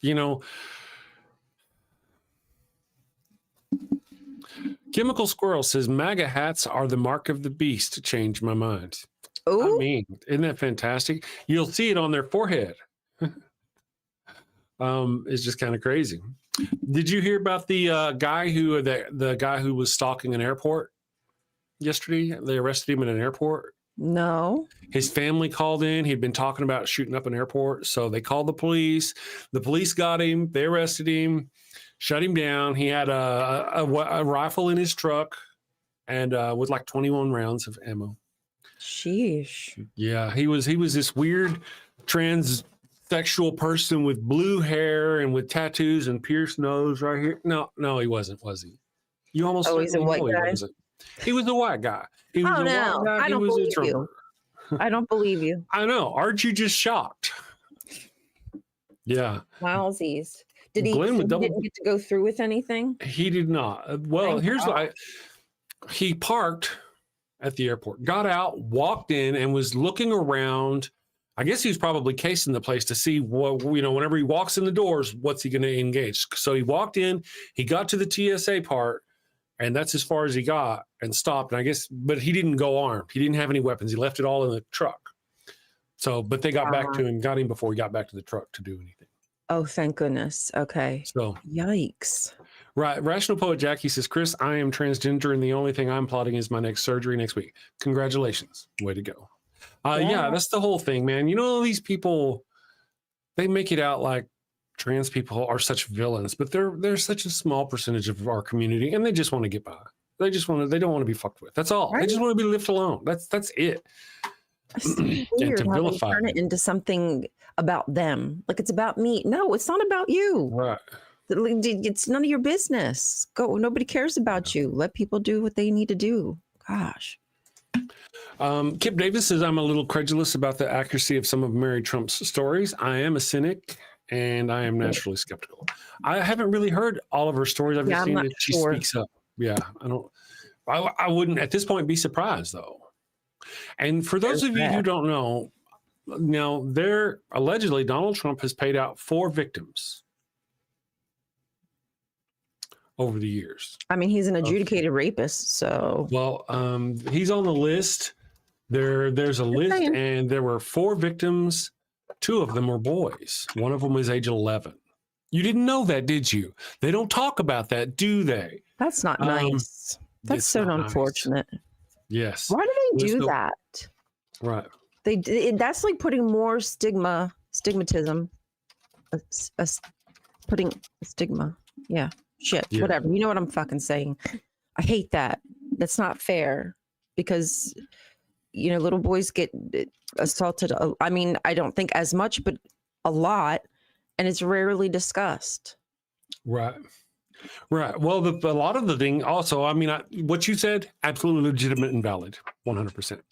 Chemical Squirrel says MAGA hats are the mark of the beast. Change my mind. I Oh, mean, isn't that fantastic? You'll see it on their forehead. It's just kind of crazy. Did you hear about the guy who the guy who was stalking an airport yesterday? They arrested him in an airport. no. His family called in. He'd been talking about shooting up an airport, so they called the police. The police got him. They arrested him, shut him down. He had a rifle in his truck, and with like 21 rounds of ammo. Sheesh. Yeah, he was this weird transsexual person with blue hair and with tattoos and pierced nose right here. No, he wasn't, was he? You almost Oh, he's a white he guy? wasn't. He was a white guy. He was Oh, a no, white guy. I He don't was a believe you. Trumper. I don't believe you. I know. Aren't you just shocked? Yeah. Wowsies. Did he, Glenn so would he double- didn't get to go through with anything? He did not. Well, Thank here's God. what he parked at the airport, got out, walked in, and was looking around. I guess he was probably casing the place to see what, whenever he walks in the doors, what's he going to engage. So he walked in, he got to the TSA part, and that's as far as he got and stopped. And I guess, but he didn't go armed. He didn't have any weapons. He left it all in the truck. So, but they got back to him, got him before he got back to the truck to do anything. Oh, thank goodness. Okay. So, Yikes. right. Rational Poet Jackie says, Chris, I am transgender, and the only thing I'm plotting is my next surgery next week. Congratulations. Way to go. Yeah, that's the whole thing, man. You know, all these people, they make it out like trans people are such villains, but they're such a small percentage of our community, and they just want to get by. They don't want to be fucked with. That's all. Right. They just want to be left alone. That's it. It's And weird to how they vilify turn it them. into something about them. Like it's about me. No, it's not about you. Right. It's none of your business. Go. Nobody cares about you. Let people do what they need to do. Gosh. Kip Davis says, I'm a little credulous about the accuracy of some of Mary Trump's stories. I am a cynic, and I am naturally skeptical. I haven't really heard all of her stories. I've just I'm seen not that she sure. speaks up. Yeah, I wouldn't at this point be surprised, though. And for those There's of you who that. don't know, now allegedly Donald Trump has paid out 4 victims over the years. I mean, he's an adjudicated rapist, so Well, he's on the list. There's a list, saying. and there were 4 victims. 2 of them were boys. One of them was age 11. You didn't know that, did you? They don't talk about that, do they? that's not nice. That's it's so not nice. unfortunate. Yes. Why do they There's do no- that? Right. That's like putting more stigmatism, putting a stigma. Yeah, shit, Yeah. whatever. You know what I'm fucking saying? I hate that. That's not fair because little boys get assaulted. I mean, I don't think as much, but a lot, and it's rarely discussed. Right. Right. Well, a lot of the thing also, I mean, what you said, absolutely legitimate and valid, 100%.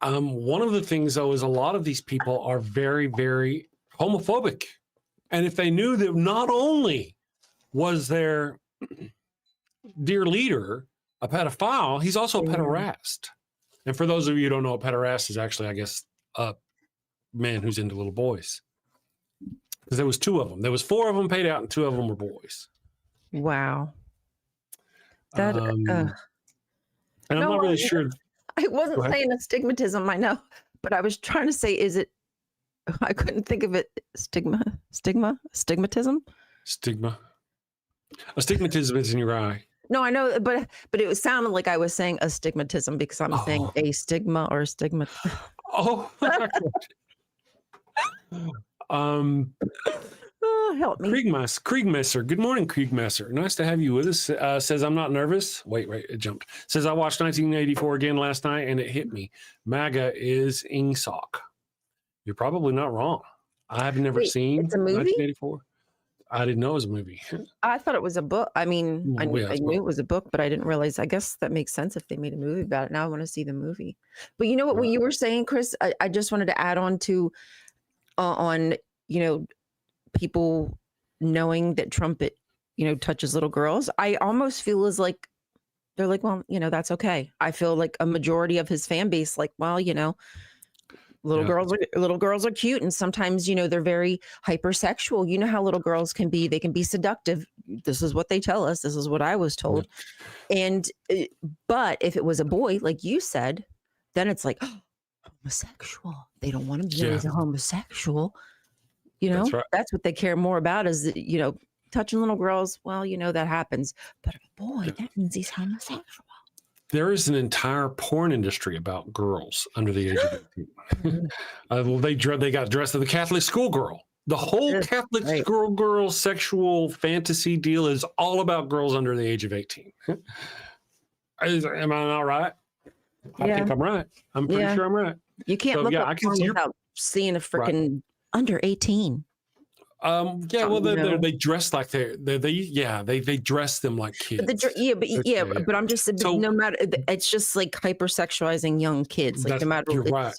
One of the things, though, is a lot of these people are very, very homophobic. And if they knew that not only was their dear leader a pedophile, he's also a pederast. And for those of you who don't know, a pederast is actually, I guess, a man who's into little boys. Because there was 2 of them. There was 4 of them paid out, and 2 of them were boys. Wow. That And I'm No, not really sure. I Go wasn't ahead. saying astigmatism, I know, but I was trying to say, is it? I couldn't think of it. Stigmatism. Stigma. Astigmatism is in your eye. No, I know, but it was sounding like I was saying astigmatism because I'm saying a stigma or a stigma. Oh. Help me. Kriegmesser. Good morning, Kriegmesser. Nice to have you with us. Says, I'm not nervous. Wait, it jumped. Says, I watched 1984 again last night and it hit me. MAGA is Ingsoc. You're probably not wrong. I've never Wait, seen it's a movie? 1984. I didn't know it was a movie. I thought it was a book. I mean, I Yeah, it's a knew it book. was a book, but I didn't realize. I guess that makes sense if they made a movie about it. Now I want to see the movie. But you know what you were saying, Chris? I just wanted to add on to on people knowing that Trump touches little girls. I almost feel as like they're like, well, that's okay. I feel like a majority of his fan base, like, well, Little girls are cute, and sometimes, they're very hypersexual. You know how little girls can be. They can be seductive. This is what they tell us. This is what I was told. And but if it was a boy, like you said, then it's like, oh, homosexual. They don't want him to know he's a homosexual. That's right. That's what they care more about is, touching little girls. Well, that happens. But a boy, that means he's homosexual. There is an entire porn industry about girls under the age of 18. Well, they got dressed as the Catholic schoolgirl. The whole Catholic schoolgirl sexual fantasy deal is all about girls under the age of 18. Am I not right? I think I'm right. I'm pretty sure I'm right. You can't look up porn without seeing a freaking under 18. They dress like they dress them like kids. But I'm just saying, no matter, it's just like hypersexualizing young kids. Like no matter, you're right.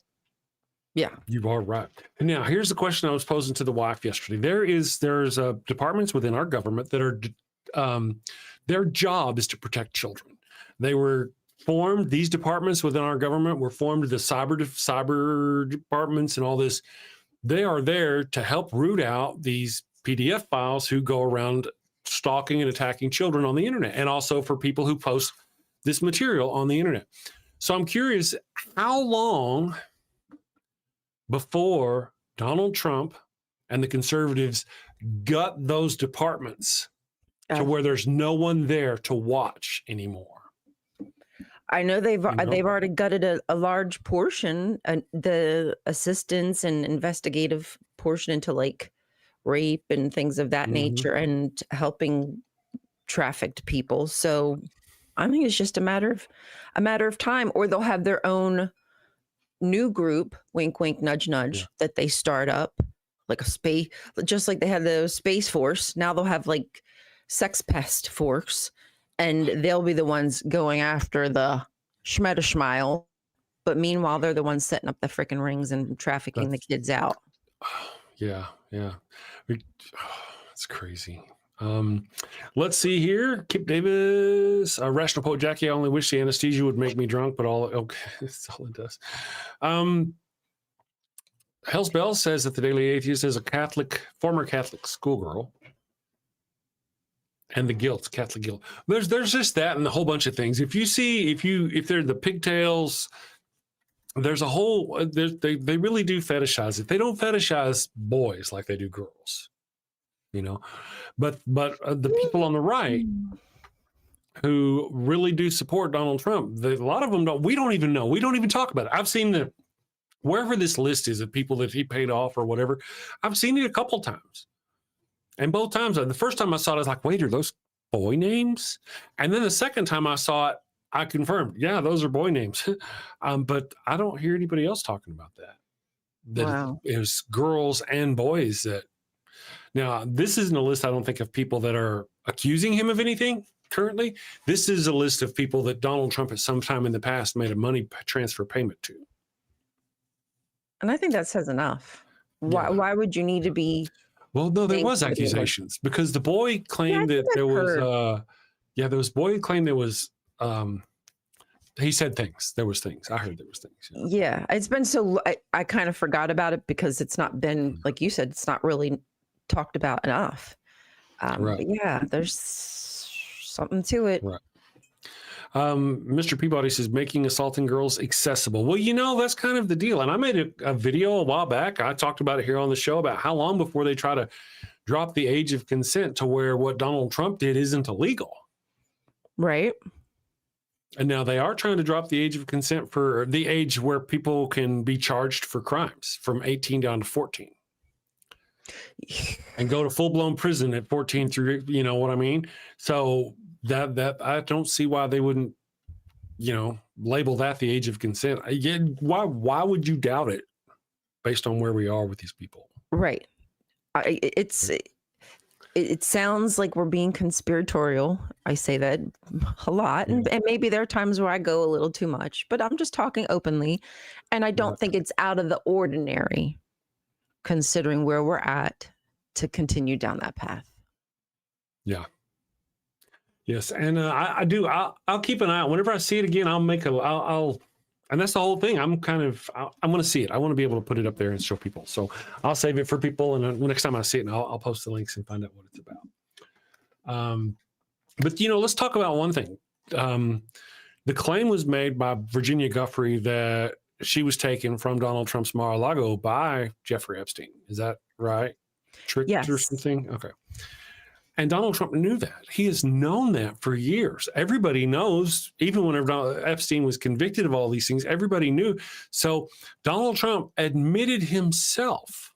Yeah, you are right. And now here's the question I was posing to the wife yesterday. There's departments within our government that are their job is to protect children. They were formed. These departments within our government were formed. The cyber departments and all this. They are there to help root out these PDF files who go around stalking and attacking children on the internet, and also for people who post this material on the internet. So I'm curious, how long before Donald Trump and the conservatives gut those departments to where there's no one there to watch anymore? I know they've already gutted a large portion, the assistance and investigative portion into like rape and things of that nature, and helping trafficked people. So I think it's just a matter of time, or they'll have their own new group, wink, wink, nudge, nudge, that they start up, like a space, just like they had the Space Force. Now they'll have like Sex Pest Force. And they'll be the ones going after the schmeta-schmile. But meanwhile, they're the ones setting up the freaking rings and trafficking the kids out. Yeah. It's crazy. Let's see here. Kip Davis, Rational Poet Jackie, I only wish the anesthesia would make me drunk, but that's all it does. Hell's Bell says that the Daily Atheist is a former Catholic schoolgirl. And the guilt, Catholic guilt. There's just that and a whole bunch of things. If they're the pigtails, there's a whole. They really do fetishize it. They don't fetishize boys like they do girls, But the people on the right who really do support Donald Trump, a lot of them don't. We don't even know. We don't even talk about it. I've seen wherever this list is of people that he paid off or whatever. I've seen it a couple times. And both times, the first time I saw it, I was like, wait, are those boy names? And then the second time I saw it, I confirmed, yeah, those are boy names. But I don't hear anybody else talking about that. Wow. It was girls and boys that. Now, this isn't a list, I don't think, of people that are accusing him of anything currently. This is a list of people that Donald Trump at some time in the past made a money transfer payment to. And I think that says enough. Why would you need to be... Well, no, there was accusations because the boy claimed that there was, there was boy claimed there was, he said things. There was things. I heard there was things. Yeah, it's been so, I kind of forgot about it because it's not been, like you said, it's not really talked about enough. Right. But yeah, there's something to it. Right. Mr. Peabody says making assaulting girls accessible. Well, that's kind of the deal. And I made a video a while back. I talked about it here on the show about how long before they try to drop the age of consent to where what Donald Trump did isn't illegal. Right. And now they are trying to drop the age of consent for the age where people can be charged for crimes from 18 down to 14. And go to full-blown prison at 14 through, you know what I mean? So that I don't see why they wouldn't, label that the age of consent. Why would you doubt it based on where we are with these people? Right. It sounds like we're being conspiratorial. I say that a lot. And maybe there are times where I go a little too much, but I'm just talking openly. And I don't think it's out of the ordinary, considering where we're at, to continue down that path. Yeah. Yes. And I do. I'll keep an eye out. Whenever I see it again, I'll And that's the whole thing. I'm going to see it. I want to be able to put it up there and show people. So I'll save it for people. And next time I see it, I'll post the links and find out what it's about. But, let's talk about one thing. The claim was made by Virginia Giuffre that she was taken from Donald Trump's Mar-a-Lago by Jeffrey Epstein. Is that right? Tricked Yes. or something? Okay. And Donald Trump knew that. He has known that for years. Everybody knows, even whenever Epstein was convicted of all these things, everybody knew. So Donald Trump admitted himself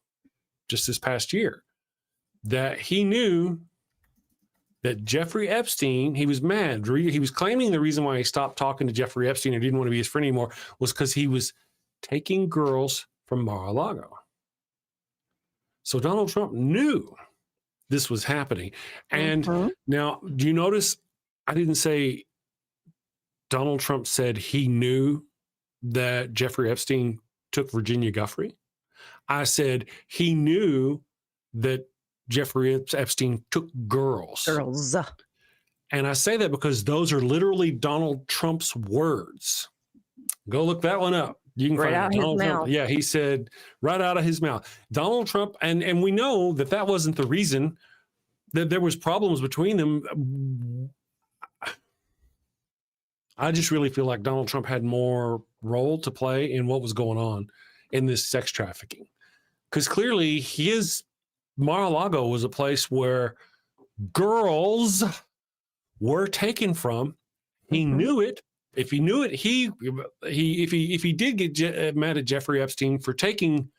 just this past year that he knew that Jeffrey Epstein, he was mad. He was claiming the reason why he stopped talking to Jeffrey Epstein and didn't want to be his friend anymore was because he was taking girls from Mar-a-Lago. So Donald Trump knew this was happening. And now, do you notice I didn't say Donald Trump said he knew that Jeffrey Epstein took Virginia Giuffre? I said he knew that Jeffrey Epstein took girls. And I say that because those are literally Donald Trump's words. Go look that one up. You can Right find out it. his Donald Trump. mouth. Yeah, he said right out of his mouth. Donald Trump, and we know that wasn't the reason, that there was problems between them. I just really feel like Donald Trump had more role to play in what was going on in this sex trafficking. Because clearly his Mar-a-Lago was a place where girls were taken from. He knew it. If he knew it, if he did get mad at Jeffrey Epstein for taking,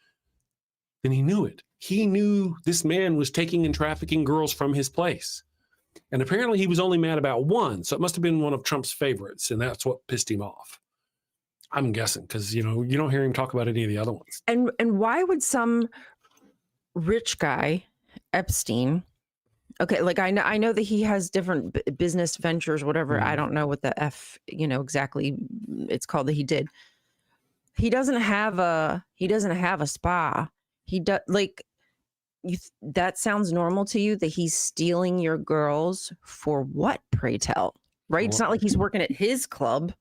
then he knew it. He knew this man was taking and trafficking girls from his place. And apparently he was only mad about one. So it must have been one of Trump's favorites. And that's what pissed him off. I'm guessing because, you don't hear him talk about any of the other ones. And why would some rich guy, Epstein, okay, like I know that he has different business ventures, whatever. I don't know what the F, exactly it's called that he did. He doesn't have a spa. He does that sounds normal to you that he's stealing your girls for what, pray tell? Right? It's not like he's working at his club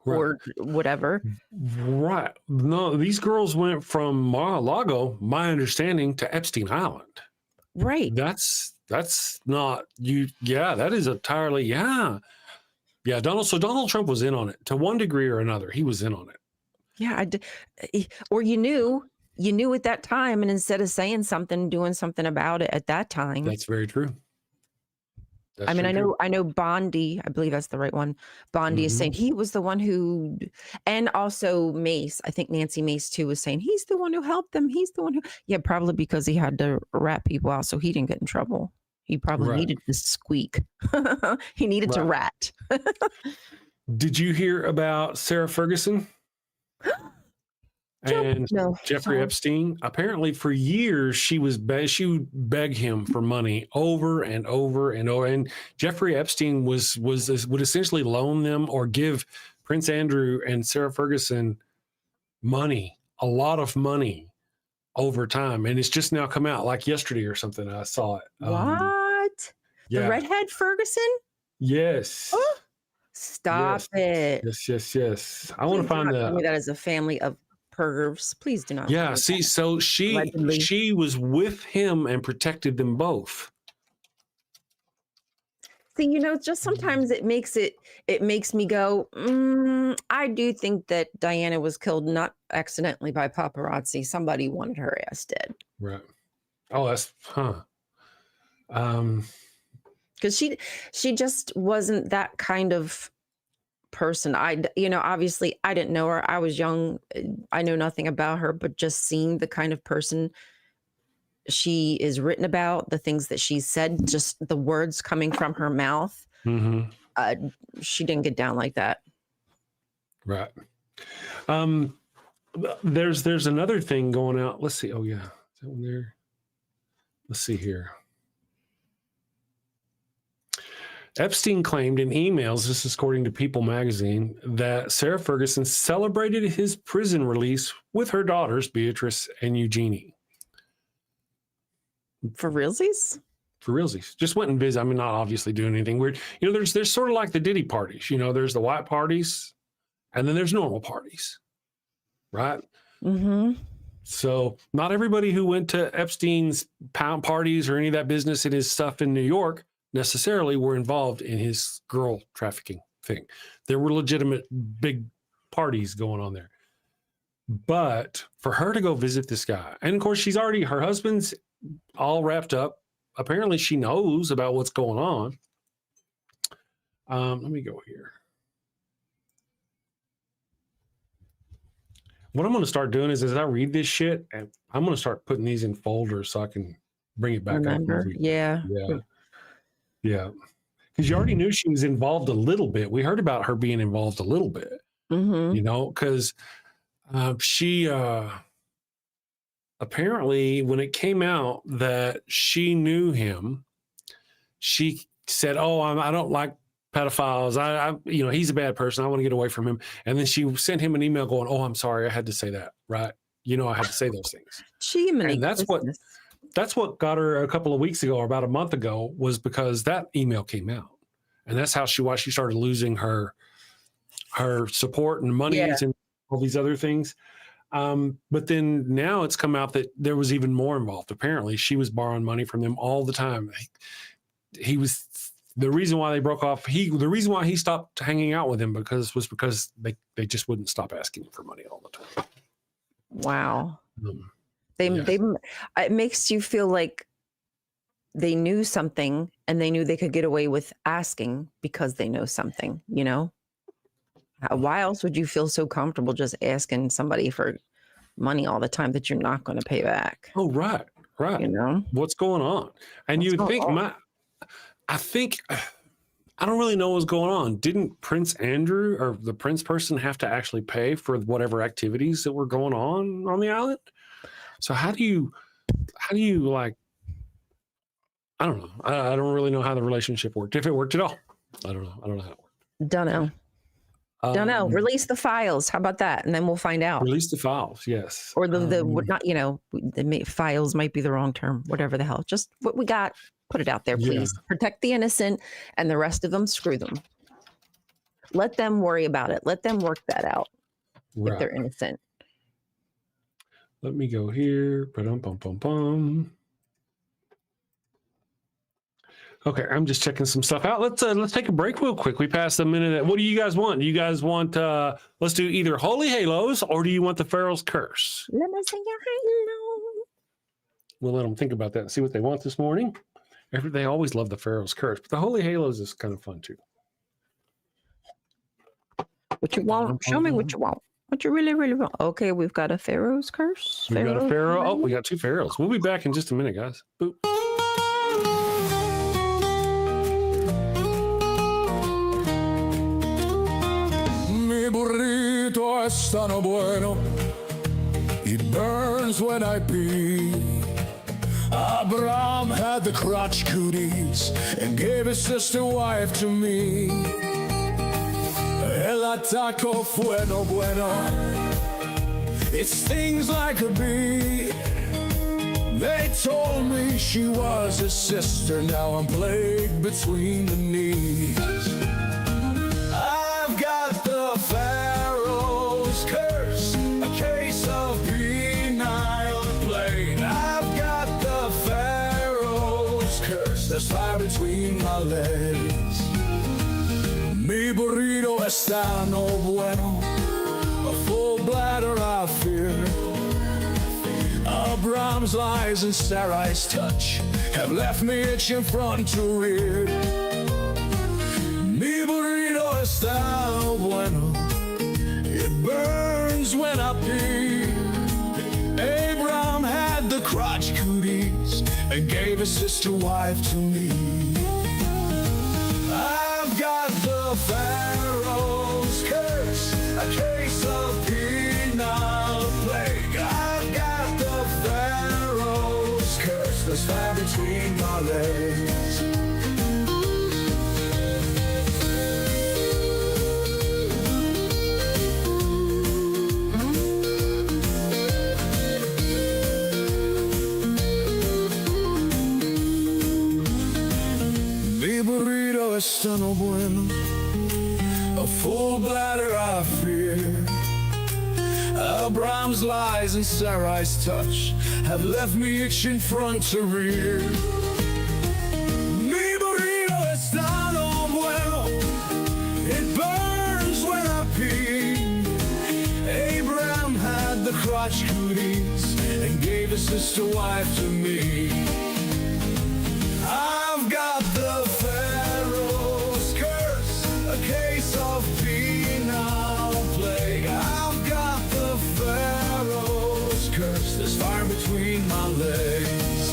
or whatever. Right. No, these girls went from Mar-a-Lago, my understanding, to Epstein Island. Right. That's not you. Yeah, that is entirely. Yeah. Donald Trump was in on it to one degree or another. He was in on it. Yeah. Or you knew at that time. And instead of saying something, doing something about it at that time. That's very true. I know Bondi, I believe that's the right one. Bondi is saying he was the one who, and also Mace, I think Nancy Mace too was saying he's the one who helped them. He's the one who, probably because he had to rat people out so he didn't get in trouble. He probably needed this squeak. He needed to rat. Did you hear about Sarah Ferguson? And Jeffrey Epstein? Apparently for years she would beg him for money over and over and over. And Jeffrey Epstein would essentially loan them or give Prince Andrew and Sarah Ferguson money, a lot of money over time. And it's just now come out like yesterday or something. I saw it. What? The redhead Ferguson? Yes. Oh, stop it. Yes. I want to find tell me that as a family of pervs. Please do not. Yeah, see, so she was with him and protected them both. See, just sometimes it makes me go, I do think that Diana was killed not accidentally by paparazzi. Somebody wanted her ass dead. Right. Oh, that's because she just wasn't that kind of person. Obviously I didn't know her. I was young. I know nothing about her, but just seeing the kind of person she is written about, the things that she said, just the words coming from her mouth. She didn't get down like that. Right. There's another thing going out. Let's see. Oh yeah. Is that one there? Let's see here. Epstein claimed in emails, this is according to People magazine, that Sarah Ferguson celebrated his prison release with her daughters, Beatrice and Eugenie. For realsies? For realsies. Just went and visited. I mean, not obviously doing anything weird. There's sort of like the Diddy parties. There's the white parties And then there's normal parties, right? Mm-hmm. So not everybody who went to Epstein's pound parties or any of that business and his stuff in New York necessarily were involved in his girl trafficking thing. There were legitimate big parties going on there. But for her to go visit this guy, and of course her husband's all wrapped up. Apparently she knows about what's going on. Let me go here. What I'm going to start doing is as I read this shit, and I'm going to start putting these in folders so I can bring it back Remember? up. Yeah. Yeah. Because you already knew she was involved a little bit. We heard about her being involved a little bit, Mm-hmm. you know, because she apparently, when it came out that she knew him, she said, "Oh, I don't like pedophiles. I he's a bad person. I want to get away from him." And then she sent him an email going, "Oh, I'm sorry, I had to say that. Right? I had to say those things." And that's what got her a couple of weeks ago, or about a month ago, was because that email came out, and that's how she started losing her support and monies and all these other things. But then now it's come out that there was even more involved. Apparently, she was borrowing money from them all the time. He was the reason why they broke off. The reason why he stopped hanging out with him because they just wouldn't stop asking for money all the time. Wow. It makes you feel like they knew something and they knew they could get away with asking because they know something, Why else would you feel so comfortable just asking somebody for money all the time that you're not going to pay back? Oh, right. What's going on? And you would think I don't really know what's going on. Didn't Prince Andrew or the Prince person have to actually pay for whatever activities that were going on the island? So how do you like, I don't know. I don't really know how the relationship worked. If it worked at all. I don't know how it worked. Don't know. Release the files. How about that? And then we'll find out. Release the files. Yes. Or the files might be the wrong term, whatever the hell. Just what we got, put it out there, please. Yeah. Protect the innocent, and the rest of them, screw them. Let them worry about it. Let them work that out if they're innocent. Let me go here. Okay, I'm just checking some stuff out. Let's take a break real quick. We passed a minute. What do you guys want? Do you guys want let's do either Holy Halos, or do you want the Pharaoh's Curse? Let me sing your halo. We'll let them think about that and see what they want this morning. They always love the Pharaoh's Curse, but the Holy Halos is kind of fun too. What you want? Show me what you want. What you really, really want. Okay, we've got a Pharaoh's Curse. We got a Pharaoh. Oh, we got two Pharaohs. We'll be back in just a minute, guys. Boop. Mi burrito es tan bueno. It burns when I pee. Abraham had the crotch cooties and gave his sister wife to me. El ataco fue no bueno. It stings like a bee. They told me she was his sister. Now I'm plagued between the knees. I've got the Pharaoh's curse, a case of penile plague. I've got the Pharaoh's curse. There's fire between my legs. Mi burrito está no bueno. A full bladder I fear. Abraham's lies and Sarai's touch have left me itching front to rear. Mi burrito está no bueno. It burns when I pee. Abraham had the crotch cooties and gave his sister wife to me. I've got the Pharaoh's curse, a case of penile plague. I've got the Pharaoh's curse, there's fire between my legs. Mi burrito está no bueno. A a full bladder I fear. Abraham's lies and Sarai's touch have left me itching front to rear. Mi burrito está no bueno, it burns when I pee. Abraham had the crotch cooties and gave his sister wife to me. I've got the Pharaoh's curse, a case of penal plague. I've got the Pharaoh's curse, there's fire between my legs.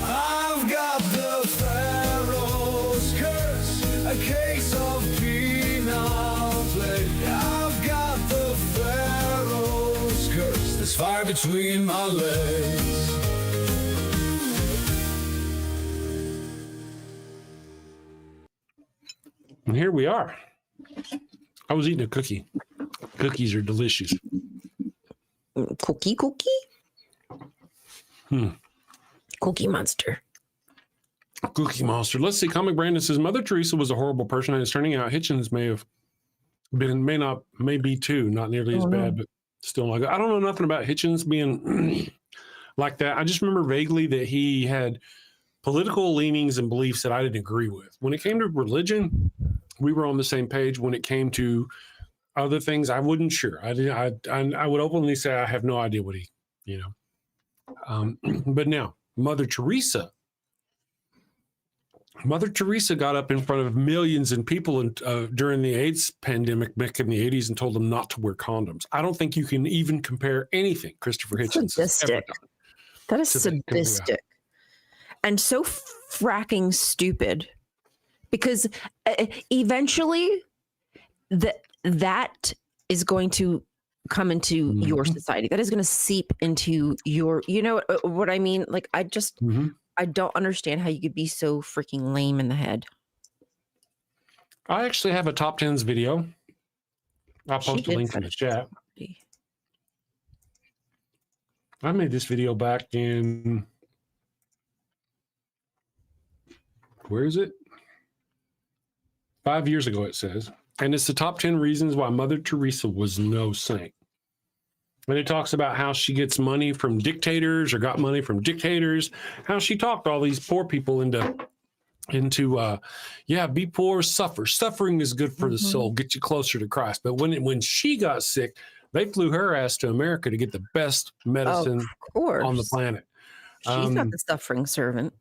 I've got the Pharaoh's curse, a case of penal plague. I've got the Pharaoh's curse, there's fire between my legs. And here we are. I was eating a cookie. Cookies are delicious. Cookie. Cookie monster. Cookie monster. Let's see. Comic Brandon says Mother Teresa was a horrible person, and it's turning out Hitchens may be too, not nearly as bad, but still not good. I don't know nothing about Hitchens being like that. I just remember vaguely that he had political leanings and beliefs that I didn't agree with. When it came to religion, we were on the same page. When it came to other things, I wasn't sure. I would openly say I have no idea what he, but now Mother Teresa got up in front of millions of people during the AIDS pandemic back in the 80s and told them not to wear condoms. I don't think you can even compare anything Christopher Hitchens has ever done. That is sadistic. And so fracking stupid, because eventually that is going to come into your society. That is going to seep into your, what I mean? Like, I don't understand how you could be so freaking lame in the head. I actually have a top 10s video. I'll post a link in the chat. I made this video back in, where is it? 5 years ago, it says. And it's the top 10 reasons why Mother Teresa was no saint. And it talks about how she gets money from dictators or got money from dictators, how she talked all these poor people into be poor, suffer. Suffering is good for the soul, get you closer to Christ. But when she got sick, they flew her ass to America to get the best medicine on the planet. She's not the suffering servant.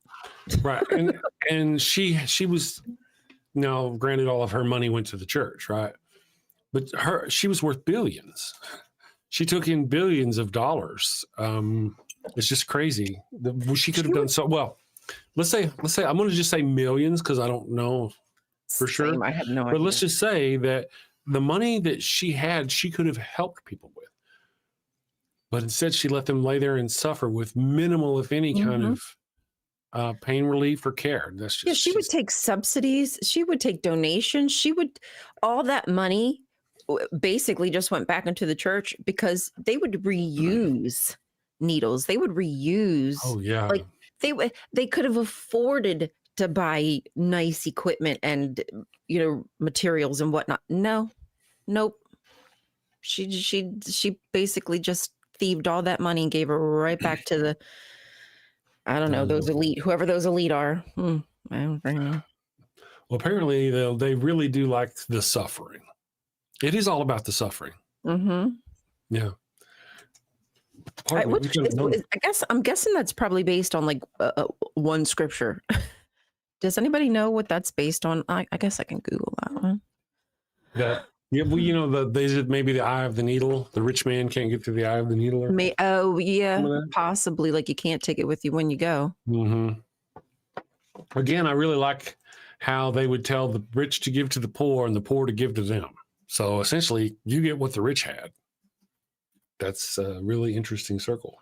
Right. And she was, granted all of her money went to the church, right? But she was worth billions. She took in billions of dollars. It's just crazy. She could have done so well. Let's say I'm going to just say millions because I don't know for sure. I have no idea. But let's just say that the money that she had, she could have helped people with. But instead, she let them lay there and suffer with minimal, if any, kind of pain relief or care. That's just, she would take subsidies. She would take donations. All that money basically just went back into the church because they would reuse needles. They would reuse. Oh yeah. Like they could have afforded to buy nice equipment and materials and whatnot. Nope. She basically just thieved all that money and gave it right back to the, I don't know, those elite, whoever those elite are. I don't know. Well, apparently they really do like the suffering. It is all about the suffering. Yeah. I'm guessing that's probably based on like one scripture. Does anybody know what that's based on? I guess I can Google that one. Yeah, well, maybe the eye of the needle. The rich man can't get through the eye of the needle. Possibly. Like you can't take it with you when you go. Again, I really like how they would tell the rich to give to the poor and the poor to give to them. So essentially, you get what the rich had. That's a really interesting circle.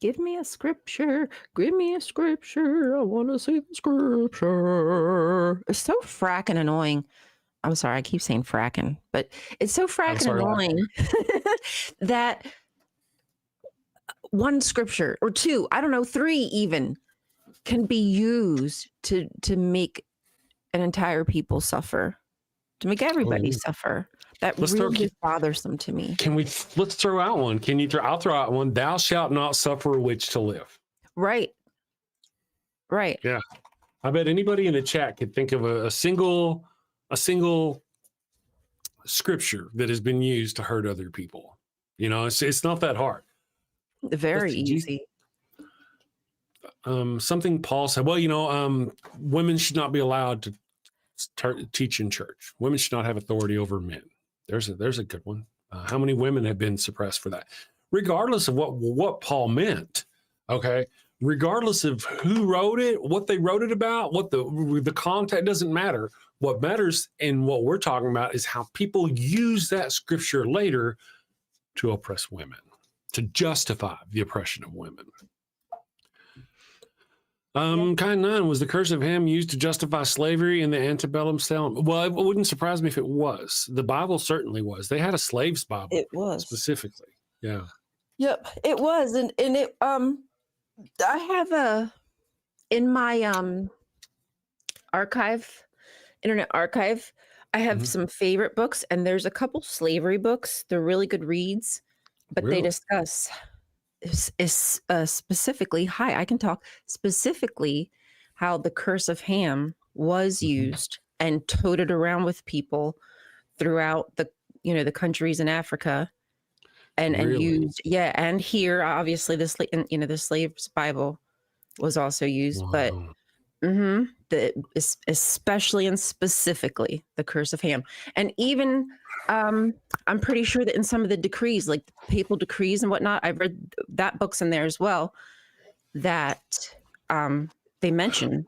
Give me a scripture. Give me a scripture. I want to see the scripture. It's so fracking annoying. I'm sorry, I keep saying fracking, but it's so fracking annoying that one scripture or two, I don't know, three even, can be used to make an entire people suffer, to make everybody suffer. That really is bothersome to me. Let's throw out one. I'll throw out one. Thou shalt not suffer a witch to live. Right. Yeah. I bet anybody in the chat could think of a single scripture that has been used to hurt other people. It's not that hard. Very easy. Something Paul said, women should not be allowed to teach in church. Women should not have authority over men. There's a good one. How many women have been suppressed for that? Regardless of what Paul meant, okay? Regardless of who wrote it, what they wrote it about, what the content, doesn't matter. What matters and what we're talking about is how people use that scripture later to oppress women, to justify the oppression of women. Kind 9, was the curse of Ham used to justify slavery in the antebellum settlement? Well, it wouldn't surprise me if it was. The Bible certainly was. They had a slave's Bible. It was. Specifically. Yeah. Yep, it was. And it I have in my internet archive, I have some favorite books, and there's a couple slavery books. They're really good reads, but they discuss specifically, I can talk specifically how the curse of Ham was used and toted around with people throughout the countries in Africa, and used, and here obviously the slave's Bible was also used, but especially and specifically the curse of Ham. And even I'm pretty sure that in some of the decrees, like the papal decrees and whatnot, I've read that books in there as well, that they mention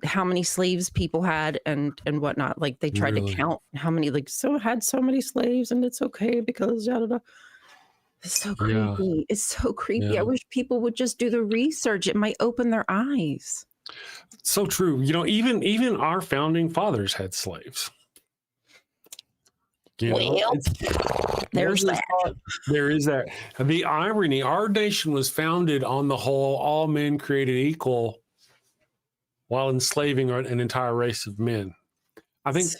how many slaves people had and whatnot. Like they tried to count how many, had so many slaves, and it's okay because it's so creepy. It's so creepy. I wish people would just do the research. It might open their eyes. So true. Even our founding fathers had slaves. There's that. There is that. The irony, our nation was founded on the whole all men created equal while enslaving an entire race of men. I think,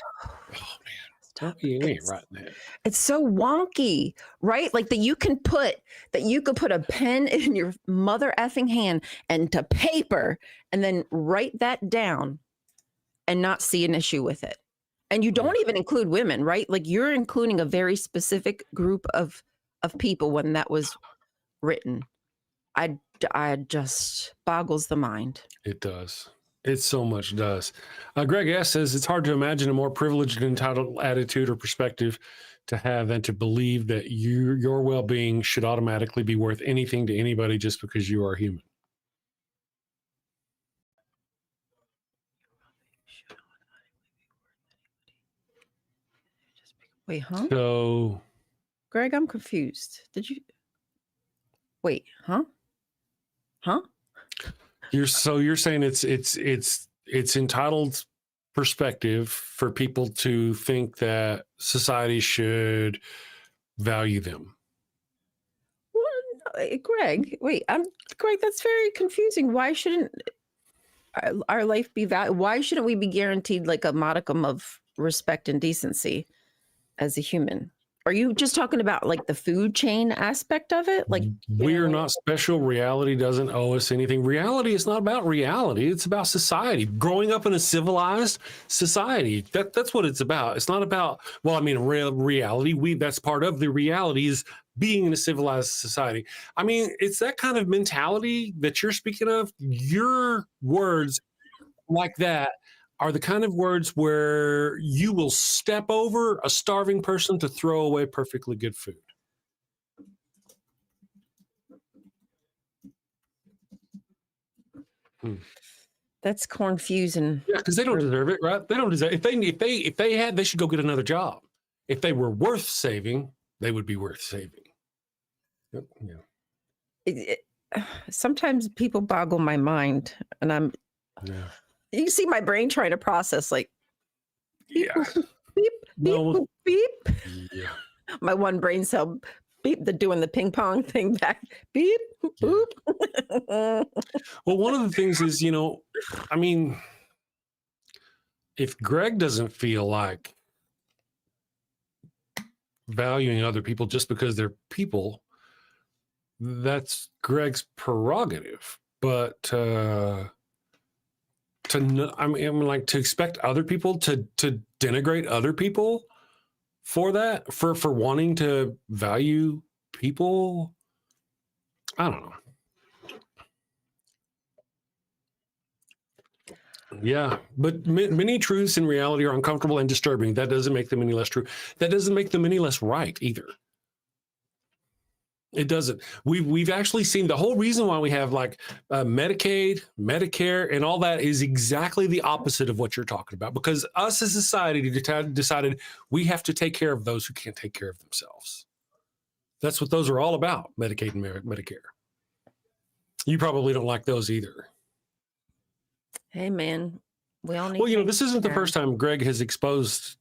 you ain't right there. It's so wonky, right? Like that you could put a pen in your mother effing hand and to paper and then write that down and not see an issue with it. And you don't even include women, right? Like you're including a very specific group of people when that was written. I just boggles the mind. It does. It so much does. Greg S. says it's hard to imagine a more privileged and entitled attitude or perspective to have than to believe that your well-being should automatically be worth anything to anybody just because you are human. Wait, huh? So, Greg, I'm confused. Did you? Wait, huh? Huh? You're saying it's entitled perspective for people to think that society should value them. Well, Greg, wait, Greg, that's very confusing. Why shouldn't our life be valued? Why shouldn't we be guaranteed like a modicum of respect and decency as a human? Are you just talking about like the food chain aspect of it? Like we are not special. Reality doesn't owe us anything. Reality is not about reality. It's about society. Growing up in a civilized society. That's what it's about. It's not about, reality. That's part of the reality is being in a civilized society. I mean, it's that kind of mentality that you're speaking of. Your words like that are the kind of words where you will step over a starving person to throw away perfectly good food. That's confusing. Yeah, because they don't deserve it, right? They don't deserve it. If they had, they should go get another job. If they were worth saving, they would be worth saving. Yep. Yeah. Sometimes people boggle my mind, and you can see my brain trying to process like, beep, beep, No. beep. Yeah. My one brain cell Beep, they're doing the ping pong thing back. Beep, boop. Well, one of the things is, I mean, if Greg doesn't feel like valuing other people just because they're people, that's Greg's prerogative. But to expect other people to denigrate other people for that, for wanting to value people, I don't know. Yeah, but many truths in reality are uncomfortable and disturbing. That doesn't make them any less true. That doesn't make them any less right either. It doesn't. We've actually seen the whole reason why we have like Medicaid, Medicare, and all that is exactly the opposite of what you're talking about. Because us as a society decided we have to take care of those who can't take care of themselves. That's what those are all about, Medicaid and Medicare. You probably don't like those either. Hey, man, we all need. Well, this isn't the first time Greg has exposed,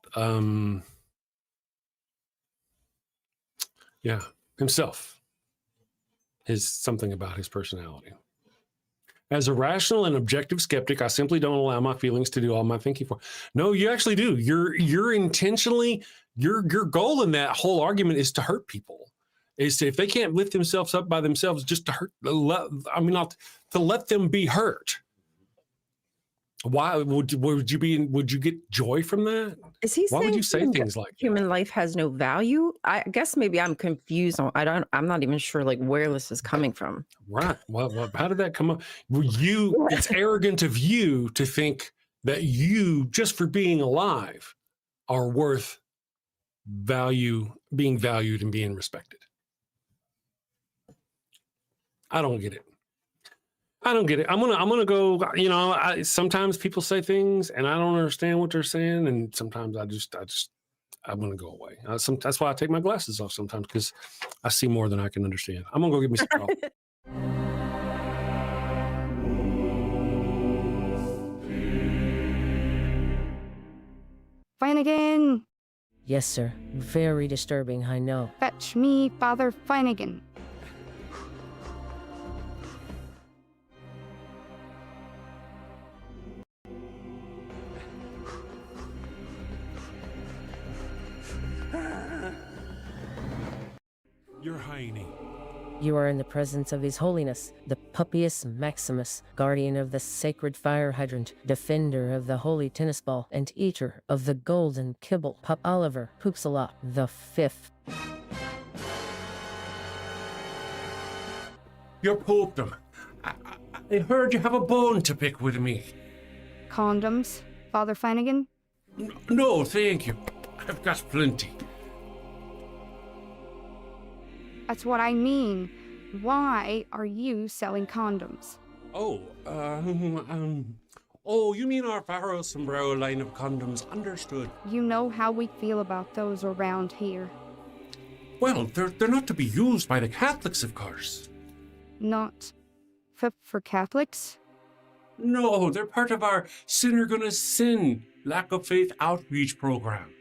himself. Something about his personality. As a rational and objective skeptic, I simply don't allow my feelings to do all my thinking for. No, you actually do. You're intentionally, your goal in that whole argument is to hurt people. Is to, if they can't lift themselves up by themselves, just to hurt. Not to let them be hurt. Why would you get joy from that? Is he Why saying would you say things like human that? life has no value? I guess maybe I'm confused. I'm not even sure like where this is coming from. Right. Well, how did that come up? It's arrogant of you to think that you, just for being alive, are worth being valued and being respected. I don't get it. I'm gonna go. Sometimes people say things and I don't understand what they're saying, and sometimes I'm gonna go away. That's why I take my glasses off sometimes, because I see more than I can understand. I'm gonna go get me some coffee. Flanagan! Yes, sir. Very disturbing, I know. Fetch me Father Flanagan. Your Highness. You are in the presence of His Holiness, the Pupius Maximus, guardian of the sacred fire hydrant, defender of the holy tennis ball, and eater of the golden kibble, Pup Oliver Poopsala the Fifth. Your popedom. I heard you have a bone to pick with me. Condoms, Father Flanagan? No, thank you. I've got plenty. That's what I mean. Why are you selling condoms? Oh, you mean our Faro Sombrero line of condoms? Understood. You know how we feel about those around here. Well, they're not to be used by the Catholics, of course. Not for Catholics? No, they're part of our Sinner Gonna Sin lack of faith outreach program.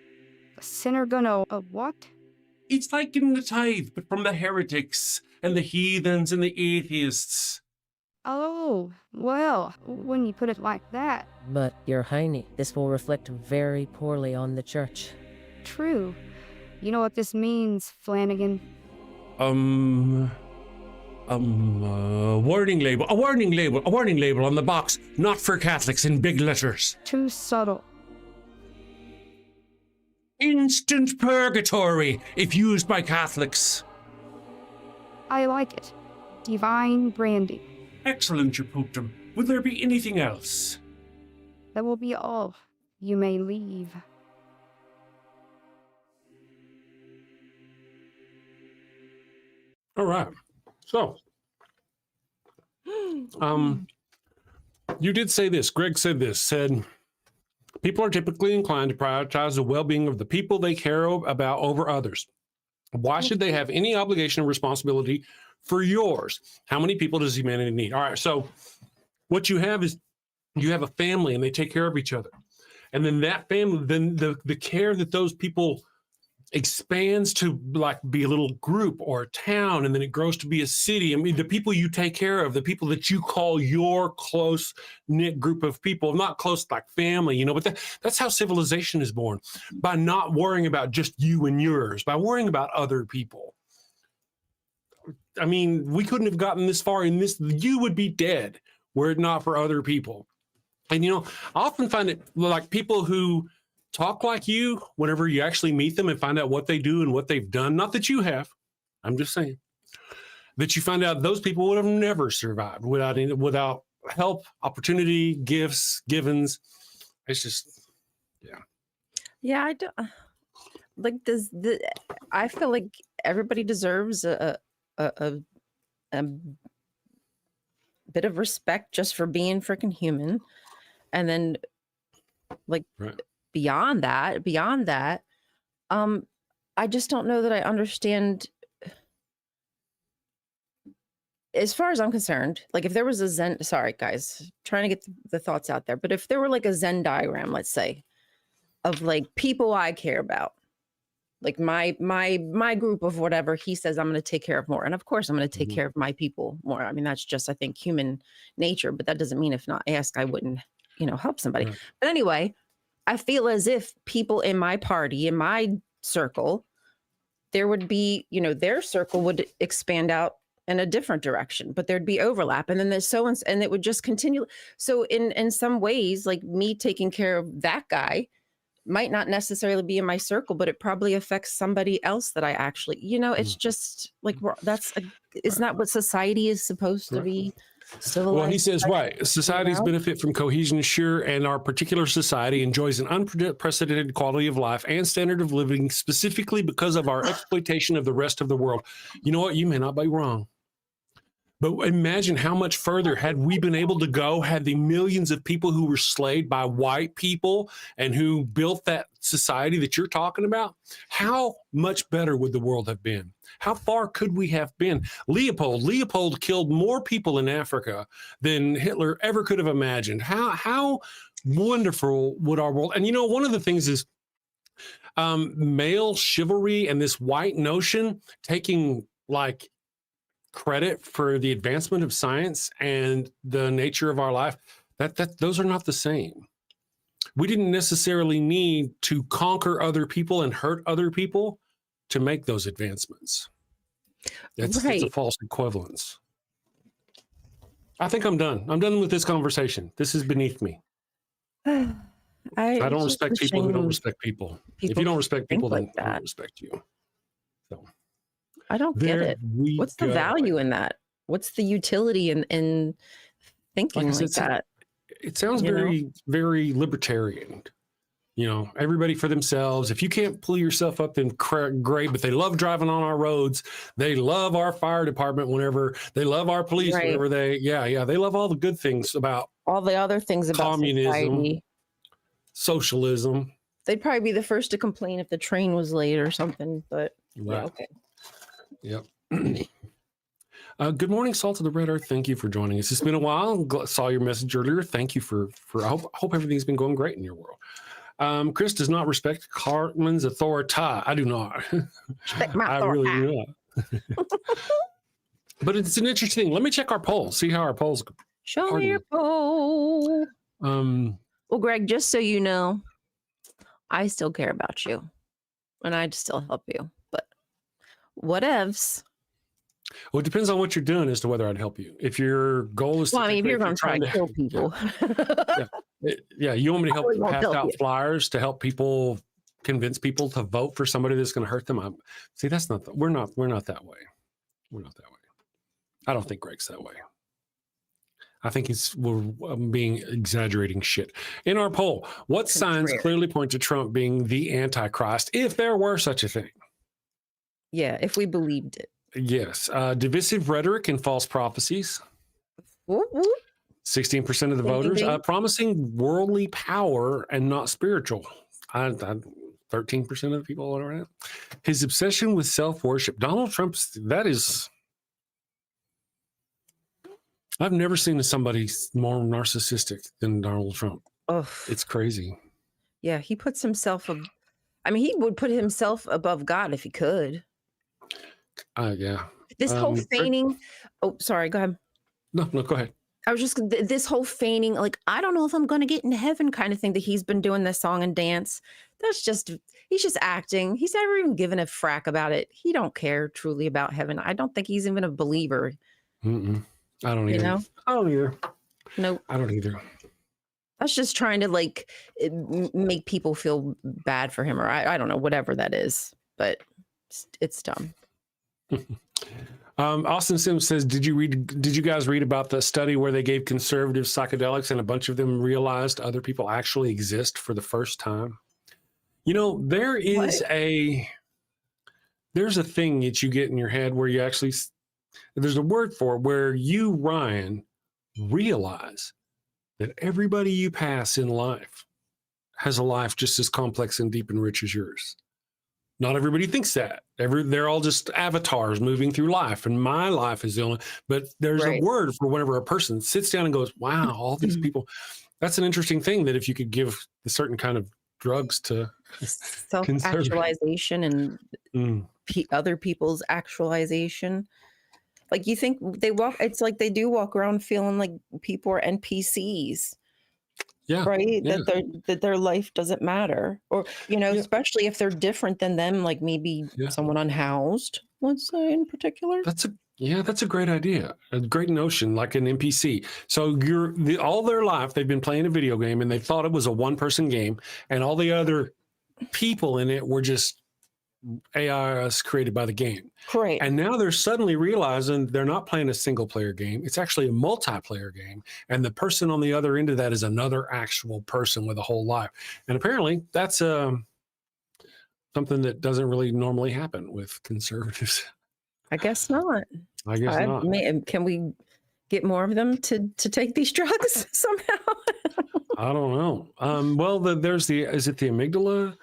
A sinner gonna what? It's like getting the tithe, but from the heretics and the heathens and the atheists. Oh, well, when you put it like that. But, Your Highness, this will reflect very poorly on the church. True. You know what this means, Flanagan? Warning label. A warning label on the box. Not for Catholics in big letters. Too subtle. Instant purgatory if used by Catholics. I like it. Divine branding. Excellent, your popedom. Will there be anything else? That will be all. You may leave. All right. So, you did say this. Greg said this. Said, people are typically inclined to prioritize the well-being of the people they care about over others. Why should they have any obligation or responsibility for yours? How many people does humanity need? All right. So, what you have is you have a family, and they take care of each other, and then that family, then the care that those people expands to like be a little group or a town, and then it grows to be a city. I mean, the people you take care of, the people that you call your close knit group of people, not close like family, but that's how civilization is born, by not worrying about just you and yours, by worrying about other people. I mean, we couldn't have gotten this far in this. You would be dead were it not for other people. And, I often find it like people who talk like you, whenever you actually meet them and find out what they do and what they've done, not that you have, I'm just saying, that you find out those people would have never survived without help, opportunity, gifts, givens. It's just, yeah. Yeah, I don't like this. I feel like everybody deserves a bit of respect just for being freaking human, and then like Right. beyond that, I just don't know that I understand. As far as I'm concerned, like if there was a Zen, sorry guys, trying to get the thoughts out there, but if there were like a Zen diagram, let's say, of like people I care about, like my group of whatever, he says I'm going to take care of more, and of course I'm going to take care of my people more. I mean, that's just, I think, human nature, but that doesn't mean if not asked I wouldn't help somebody. Right. But anyway, I feel as if people in my party, in my circle, there would be, their circle would expand out in a different direction, but there'd be overlap, and then there's and it would just continue. So in some ways, like me taking care of that guy might not necessarily be in my circle, but it probably affects somebody else that I actually, it's just like, isn't that what society is supposed to be? Civilized. Well, he says, right. Societies benefit from cohesion, sure, and our particular society enjoys an unprecedented quality of life and standard of living specifically because of our exploitation of the rest of the world. You know what? You may not be wrong. But imagine how much further had we been able to go had the millions of people who were slaved by white people and who built that society that you're talking about. How much better would the world have been? How far could we have been? Leopold killed more people in Africa than Hitler ever could have imagined. How wonderful would our world? And one of the things is male chivalry and this white notion taking like credit for the advancement of science and the nature of our life, that those are not the same. We didn't necessarily need to conquer other people and hurt other people to make those advancements. That's a false equivalence. I think I'm done. I'm done with this conversation. This is beneath me. I don't respect people who don't respect people. If you don't respect people, then I don't respect you. So I don't get it. What's the value in that? What's the utility in thinking like that? It sounds very, very libertarian. Everybody for themselves. If you can't pull yourself up, then great. But they love driving on our roads. They love our fire department whenever they love our police whenever they love all the good things about all the other things about communism, society. Socialism. They'd probably be the first to complain if the train was late or something. But right. Okay. Yep. Good morning, Salt of the Red Earth. Thank you for joining us. It's been a while. Saw your message earlier. Thank you for I hope everything's been going great in your world. Chris does not respect Cartman's authority. I do not. I really do not. But it's an interesting thing. Let me check our poll. See how our polls go. Show me your poll. Well, Greg, just so you know, I still care about you, and I'd still help you. But whatevs. Well, it depends on what you're doing as to whether I'd help you. If your goal is if you're going to try to kill people. Yeah, you want me to help pass out flyers to help people, convince people to vote for somebody that's going to hurt them? See, that's not we're not that way. We're not that way. I don't think Greg's that way. I think we're being exaggerating shit. In our poll, what signs clearly point to Trump being the Antichrist, if there were such a thing? Yeah, if we believed it. Yes. Divisive rhetoric and false prophecies. 16% of the voters. Promising worldly power and not spiritual. 13% of the people voted it. His obsession with self-worship. Donald Trump's, I've never seen somebody more narcissistic than Donald Trump. Oh, it's crazy. Yeah, he puts himself I mean, he would put himself above God if he could. Yeah. This whole feigning. Oh, sorry. Go ahead. No, go ahead. I was just this whole feigning, like, I don't know if I'm going to get into heaven kind of thing that he's been doing this song and dance. That's just, he's just acting. He's never even given a frack about it. He don't care truly about heaven. I don't think he's even a believer. I don't either. You know? I don't either. Nope. I don't either. That's just trying to like make people feel bad for him, or I don't know, whatever that is, but it's dumb. Austin Sims says, did you guys read about the study where they gave conservative psychedelics and a bunch of them realized other people actually exist for the first time? You know, there's a thing that you get in your head where you actually, there's a word for it, where you, Ryan, realize that everybody you pass in life has a life just as complex and deep and rich as yours. Not everybody thinks that. They're all just avatars moving through life, and my life is the only. But there's a word for whenever a person sits down and goes, "Wow, all these people." That's an interesting thing. That if you could give a certain kind of drugs to self-actualization and other people's actualization, like you think they walk. It's like they do walk around feeling like people are NPCs. Yeah. Right. Yeah. That their life doesn't matter, or, you know, especially if they're different than them, like maybe someone unhoused, let's say in particular. That's a great idea. A great notion, like an NPC. So all their life, they've been playing a video game and they thought it was a one-person game, and all the other people in it were just AIs created by the game. Correct. And now they're suddenly realizing they're not playing a single player game. It's actually a multiplayer game. And the person on the other end of that is another actual person with a whole life. And apparently that's something that doesn't really normally happen with conservatives. I guess not. I guess not. Can we get more of them to take these drugs somehow? I don't know. Well, is it the amygdala?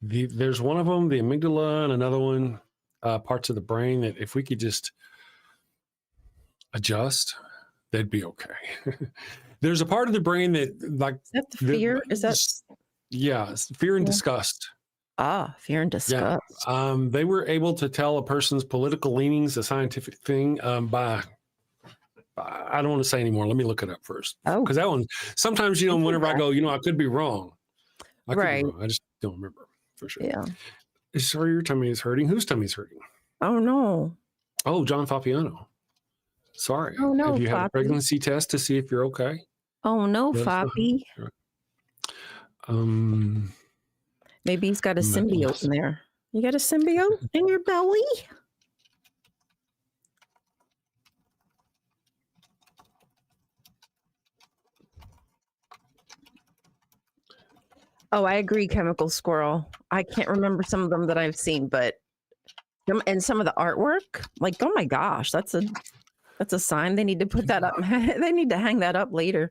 There's one of them, the amygdala, and another one, parts of the brain that if we could just adjust, they'd be okay. There's a part of the brain that, like, is that the fear? It's fear and disgust. Fear and disgust. Yeah. They were able to tell a person's political leanings, a scientific thing, by I don't want to say anymore. Let me look it up first. Because that one, sometimes, you know, whenever I go, you know, I could be wrong. I could be wrong. I just don't remember. For sure. Yeah. Sorry, your tummy is hurting. Whose tummy is hurting? Oh no. Oh, John Fapiano. Sorry. Oh no. Have you had a pregnancy test to see if you're okay? Oh no, Fapi. Maybe he's got a symbiote in there. You got a symbiote in your belly? Oh, I agree, Chemical Squirrel. I can't remember some of them that I've seen, but and some of the artwork, like, oh my gosh, that's a sign. They need to put that up. They need to hang that up later.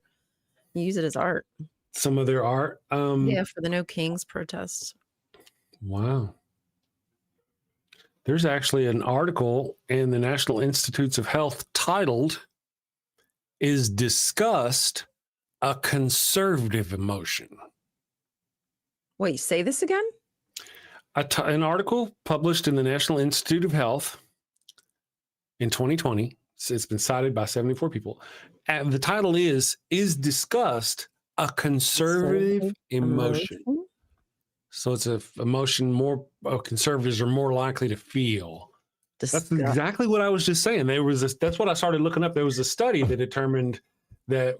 Use it as art. Some of their art. Yeah, for the No Kings protests. Wow. There's actually an article in the National Institutes of Health titled, "Is Disgust a Conservative Emotion?" Wait, say this again? An article published in the National Institute of Health in 2020. It's been cited by 74 people. And the title is Disgust a Conservative Emotion? So it's an emotion conservatives are more likely to feel. That's exactly what I was just saying. That's what I started looking up. There was a study that determined that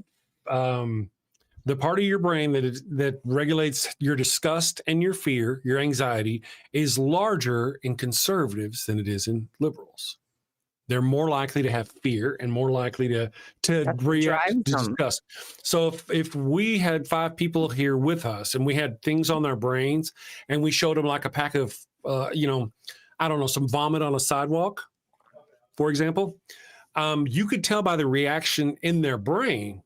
the part of your brain that regulates your disgust and your fear, your anxiety, is larger in conservatives than it is in liberals. They're more likely to have fear and more likely to react to disgust. So if we had 5 people here with us and we had things on their brains and we showed them like a pack of, I don't know, some vomit on a sidewalk, for example, you could tell by the reaction in their brain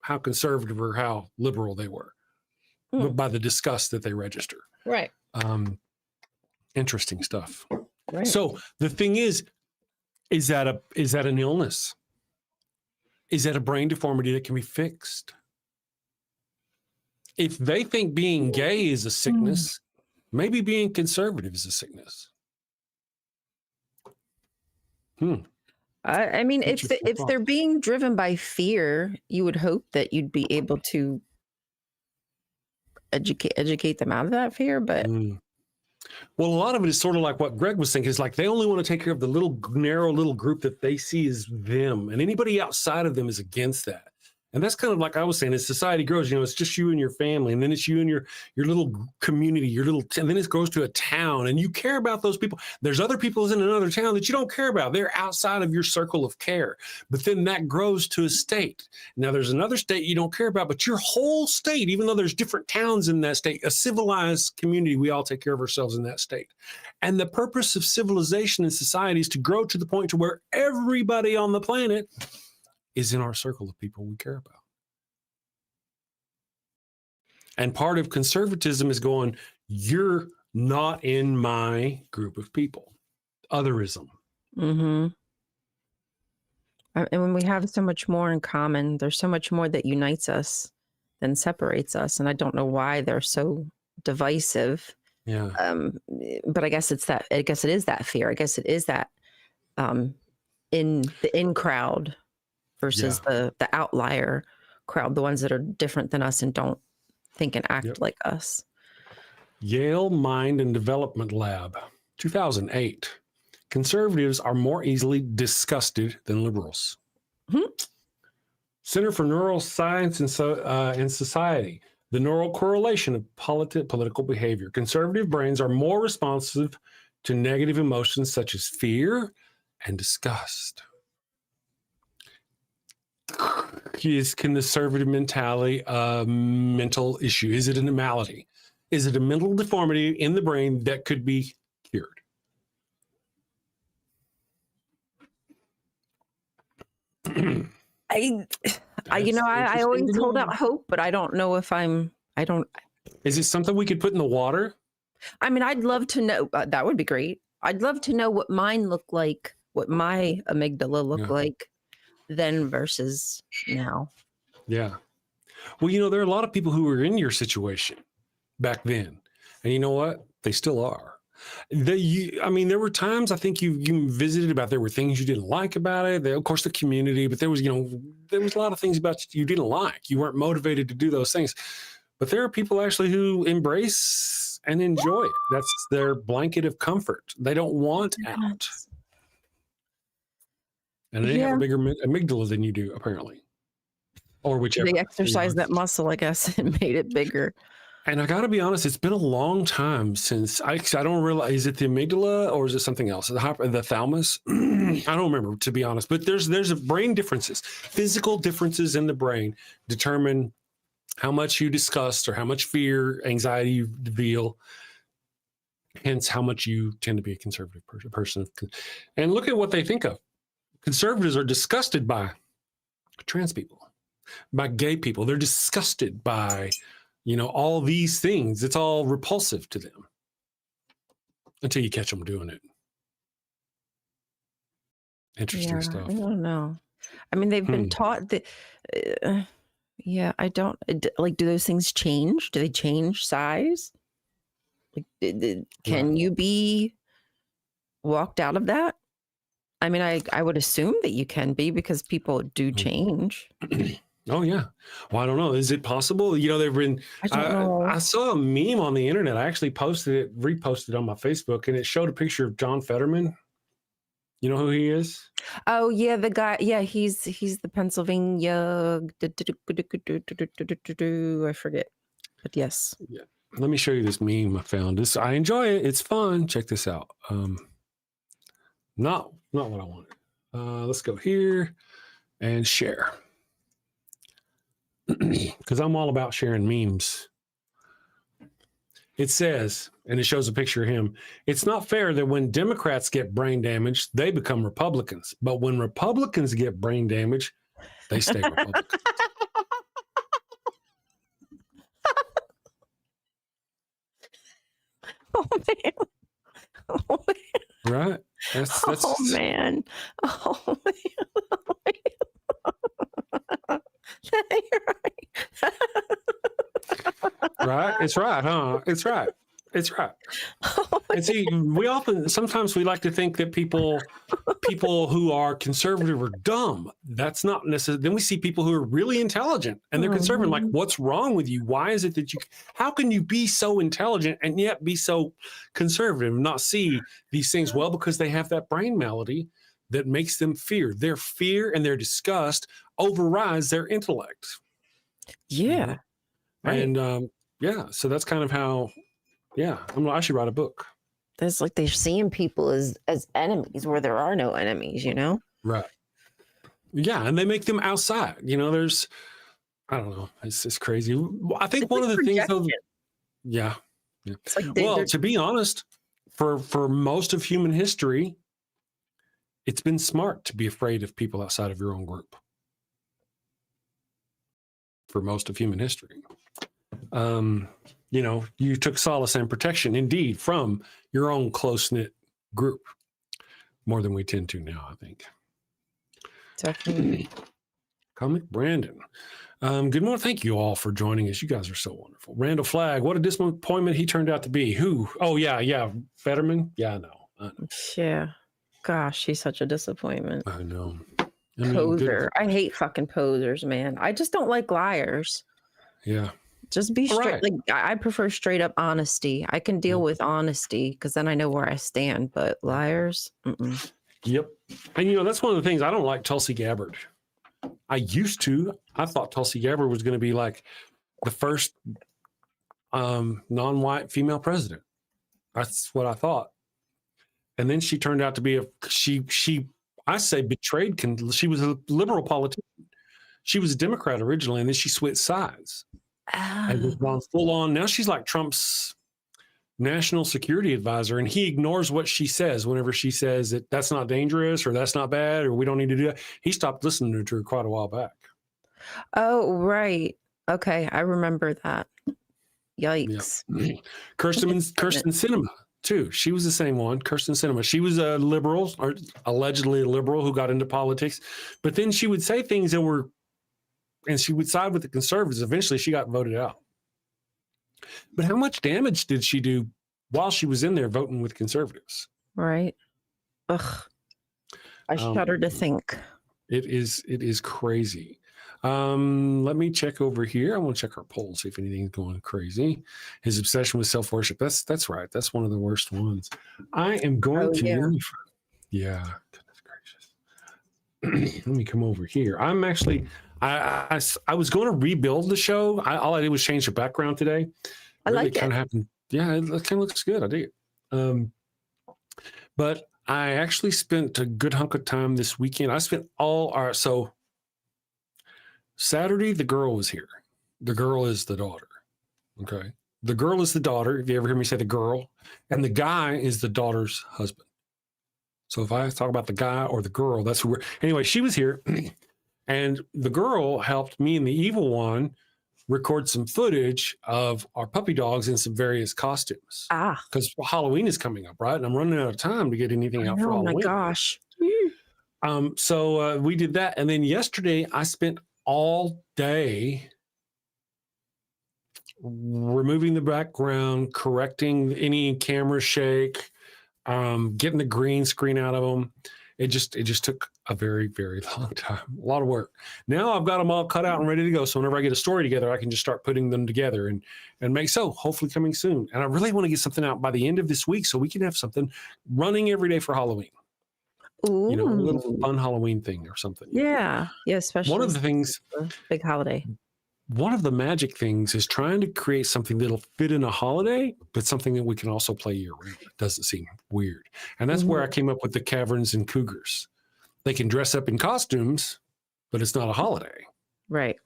how conservative or how liberal they were, but by the disgust that they register. Right. Interesting stuff. Right. So the thing is that an illness? Is that a brain deformity that can be fixed? If they think being gay is a sickness, Maybe being conservative is a sickness. I mean, What's your if thought? they're being driven by fear, you would hope that you'd be able to educate them out of that fear. But Well, a lot of it is sort of like what Greg was thinking. Is like they only want to take care of the narrow little group that they see as them, and anybody outside of them is against that. And that's kind of like I was saying, as society grows, it's just you and your family, and then it's you and your little community, and then it goes to a town, and you care about those people. There's other people in another town that you don't care about. They're outside of your circle of care. But then that grows to a state. Now there's another state you don't care about, but your whole state, even though there's different towns in that state, a civilized community, we all take care of ourselves in that state. And the purpose of civilization and society is to grow to the point to where everybody on the planet is in our circle of people we care about. And part of conservatism is going, you're not in my group of people. Otherism. and when we have so much more in common, there's so much more that unites us than separates us. And I don't know why they're so divisive. Yeah. But I guess it is that fear. I guess it is that in the in crowd versus the outlier crowd, the ones that are different than us and don't think and act like us. Yale Mind and Development Lab, 2008. Conservatives are more easily disgusted than liberals. Center for Neuroscience and Society, the neural correlation of political behavior. Conservative brains are more responsive to negative emotions such as fear and disgust. Is conservative mentality a mental issue? Is it a malady? Is it a mental deformity in the brain that could be cured? I always hold out hope, but I don't know if Is it something we could put in the water? I mean, I'd love to know. That would be great. I'd love to know what mine looked like, what my amygdala looked like then versus now. Yeah. Well, there are a lot of people who were in your situation back then. And you know what? They still are. There were times I think you visited about there were things you didn't like about it. Of course, the community, but there was a lot of things about you didn't like. You weren't motivated to do those things. But there are people actually who embrace and enjoy it. That's their blanket of comfort. They don't want out. And they have a bigger amygdala than you do, apparently. Or whichever. They exercised that muscle, I guess, and made it bigger. And I got to be honest, it's been a long time since I don't realize, is it the amygdala or is it something else? The thalamus? I don't remember, to be honest. But there's brain differences. Physical differences in the brain determine how much you disgust or how much fear, anxiety you feel. Hence, how much you tend to be a conservative person. And look at what they think of. Conservatives are disgusted by trans people, by gay people. They're disgusted by, all these things. It's all repulsive to them until you catch them doing it. Interesting stuff. I don't know. I mean, they've been taught that. I don't like. Do those things change? Do they change size? Like, can you be walked out of that? I mean, I would assume that you can be because people do change. Oh, yeah. Well, I don't know. Is it possible? They've been, I don't know. I saw a meme on the internet. I actually reposted it on my Facebook, and it showed a picture of John Fetterman. You know who he is? Oh, yeah. The guy. Yeah, he's the Pennsylvania. I forget. But yes. Yeah. Let me show you this meme I found. I enjoy it. It's fun. Check this out. Not what I wanted. Let's go here and share. Because I'm all about sharing memes. It says, and it shows a picture of him, it's not fair that when Democrats get brain damage, they become Republicans. But when Republicans get brain damage, they stay Republicans. Oh, man. Oh, man. Right? That's Oh, man. Oh, man. Right? It's right, huh? It's right. It's right. And see, sometimes we like to think that people who are conservative are dumb. That's not necessarily. Then we see people who are really intelligent and they're conservative. Like, what's wrong with you? Why is it that how can you be so intelligent and yet be so conservative and not see these things? Well, because they have that brain malady that makes them fear. Their fear and their disgust overrides their intellect. Yeah. Right. And so that's kind of how, I should write a book. It's like they're seeing people as enemies where there are no enemies, you know? Right. Yeah, and they make them outside. You know, I don't know. It's just crazy. I think it's one of the things, though. Yeah. It's like to be honest, for most of human history, it's been smart to be afraid of people outside of your own group. For most of human history. You know, you took solace and protection, indeed, from your own close-knit group. More than we tend to now, I think. Definitely. Comic Brandon. Good morning. Thank you all for joining us. You guys are so wonderful. Randall Flagg, what a disappointment he turned out to be. Who? Oh, yeah. Fetterman? Yeah, I know. Yeah. Gosh, he's such a disappointment. I know. Poser. I hate fucking posers, man. I just don't like liars. Yeah. Just be straight. Right. Like, I prefer straight up honesty. I can deal with honesty because then I know where I stand. But liars, Yep. And you know, that's one of the things I don't like Tulsi Gabbard. I used to. I thought Tulsi Gabbard was going to be like the first non-white female president. That's what I thought. And then she turned out to be I say betrayed. She was a liberal politician. She was a Democrat originally, and then she switched sides. And was gone full on. Now she's like Trump's national security advisor, and he ignores what she says whenever she says that that's not dangerous or that's not bad or we don't need to do that. He stopped listening to her quite a while back. Oh, right. Okay, I remember that. Yikes. Yeah. Kirsten Sinema, too. She was the same one. Kirsten Sinema. She was a liberal, or allegedly a liberal, who got into politics, but then she would say things that were, and she would side with the conservatives. Eventually, she got voted out. But how much damage did she do while she was in there voting with conservatives? Right. Ugh. I shudder to think. It is crazy. Let me check over here. I want to check our poll, see if anything's going crazy. His obsession with self-worship. That's right. That's one of the worst ones. I am going to. Yeah. Goodness gracious. Let me come over here. I'm actually. I was going to rebuild the show. All I did was change the background today. I like it. Kind of happened. Yeah, it kind of looks good. I dig. But I actually spent a good hunk of time this weekend. I spent so Saturday, the girl was here. The girl is the daughter. Okay. The girl is the daughter. If you ever hear me say the girl, and the guy is the daughter's husband. So if I talk about the guy or the girl, that's who anyway, she was here. And the girl helped me and the evil one record some footage of our puppy dogs in some various costumes. Because Halloween is coming up, right? And I'm running out of time to get anything out for Halloween. Oh my gosh. So we did that. And then yesterday I spent all day removing the background, correcting any camera shake, getting the green screen out of them. It just took a very, very long time. A lot of work. Now I've got them all cut out and ready to go. So whenever I get a story together, I can just start putting them together and hopefully coming soon. And I really want to get something out by the end of this week so we can have something running every day for Halloween. Ooh. You know, a little fun Halloween thing or something. Yeah. Yeah, especially one of the things, big holiday. One of the magic things is trying to create something that'll fit in a holiday, but something that we can also play year round. It doesn't seem weird. And that's where I came up with the Caverns and Cougars. They can dress up in costumes, but it's not a holiday. Right.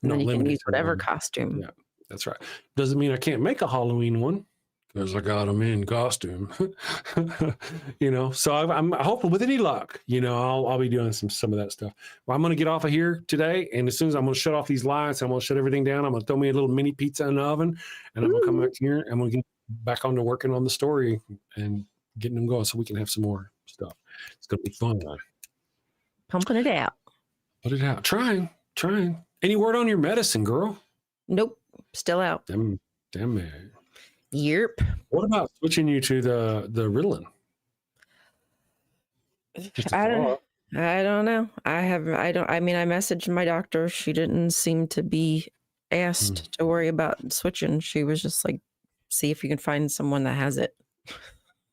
And then you can use whatever costume. Yeah, that's right. Doesn't mean I can't make a Halloween one because I got them in costume. You know, so I'm hoping with any luck, you know, I'll be doing some of that stuff. Well, I'm going to get off of here today, and as soon as I'm going to shut off these lights, I'm going to shut everything down. I'm going to throw me a little mini pizza in the oven, and I'm going to come back here. I'm going to get back on to working on the story and getting them going so we can have some more stuff. It's going to be fun. Pumping it out. Put it out. Trying. Any word on your medicine, girl? Nope. Still out. Damn man. Yep. What about switching you to the Ritalin? Just a I don't. follow-up. I don't know. I mean, I messaged my doctor. She didn't seem to be asked to worry about switching. She was just like, see if you can find someone that has it.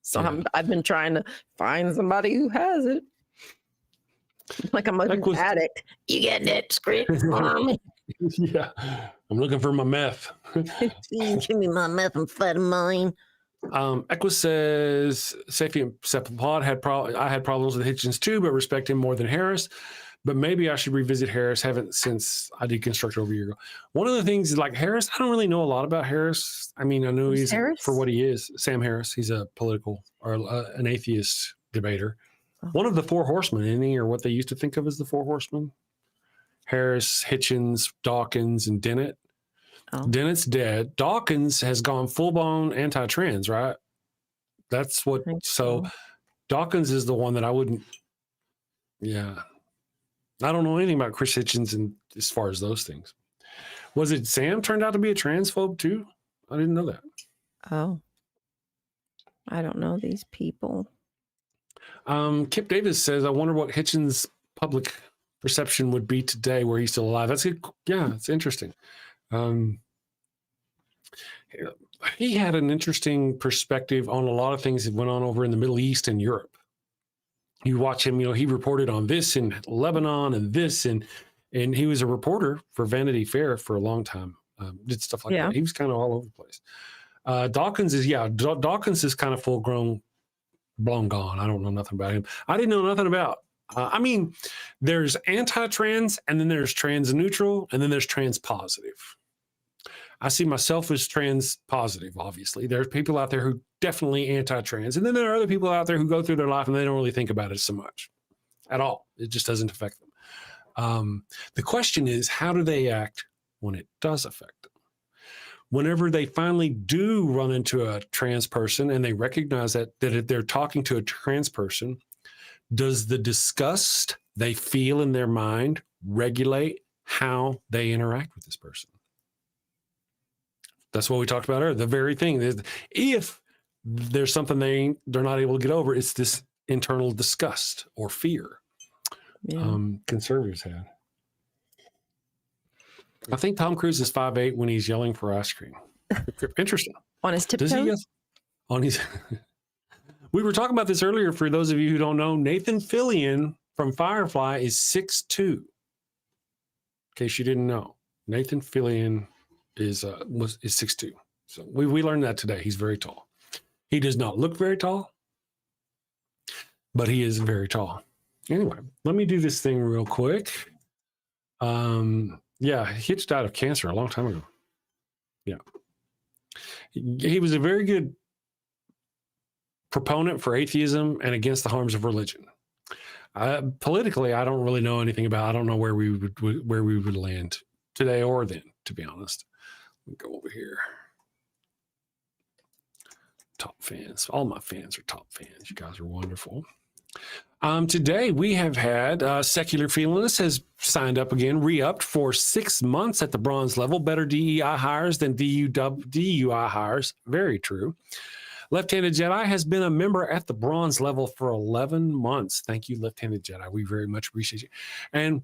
So Yeah. I've been trying to find somebody who has it. Like I'm an addict. You getting it, script for me? Yeah, I'm looking for my meth. Please give me my methamphetamine. Equus says, Sapient Sepulpod I had problems with Hitchens too, but respect him more than Harris. But maybe I should revisit Harris. Haven't since I deconstructed over a year ago. One of the things is like Harris, I don't really know a lot about Harris. I mean, I know he's Harris? for what he is. Sam Harris, he's a political or an atheist debater. Oh. One of the four horsemen, isn't he, or what they used to think of as the four horsemen? Harris, Hitchens, Dawkins, and Dennett. Oh. Dennett's dead. Dawkins has gone full-blown anti-trans, right? That's what. So Dawkins is the one that I wouldn't. Yeah, I don't know anything about Chris Hitchens and as far as those things. Was it Sam turned out to be a transphobe too? I didn't know that. Oh, I don't know these people. Kip Davis says, I wonder what Hitchens' public perception would be today were he still alive. That's good. Yeah, it's interesting. He had an interesting perspective on a lot of things that went on over in the Middle East and Europe. You watch him, he reported on this in Lebanon and this, and he was a reporter for Vanity Fair for a long time. Did stuff like that. He was kind of all over the place. Dawkins is kind of full grown, blown gone. I don't know nothing about him. I didn't know nothing about. I mean, there's anti-trans, and then there's trans neutral, and then there's trans positive. I see myself as trans positive, obviously. There's people out there who definitely anti-trans, and then there are other people out there who go through their life and they don't really think about it so much at all. It just doesn't affect them. The question is, how do they act when it does affect them? Whenever they finally do run into a trans person and they recognize that if they're talking to a trans person, does the disgust they feel in their mind regulate how they interact with this person? That's what we talked about earlier. The very thing is, if there's something they're not able to get over, it's this internal disgust or fear. Yeah. Conservatives had. I think Tom Cruise is 5'8" when he's yelling for ice cream. Interesting. On his tiptoes? Does he yes? On his. We were talking about this earlier. For those of you who don't know, Nathan Fillion from Firefly is 6'2". In case you didn't know, Nathan Fillion is 6'2". So we learned that today. He's very tall. He does not look very tall, but he is very tall. Anyway, let me do this thing real quick. Yeah, Hitch died of cancer a long time ago. Yeah. He was a very good proponent for atheism and against the harms of religion. Politically, I don't really know anything about. I don't know where we would land today or then, to be honest. Let me go over here. Top fans. All my fans are top fans. You guys are wonderful. Today we have had Secular Feelingness has signed up again, re-upped for 6 months at the bronze level. Better DEI hires than DUI hires. Very true. Left-Handed Jedi has been a member at the bronze level for 11 months. Thank you, Left-Handed Jedi. We very much appreciate you. And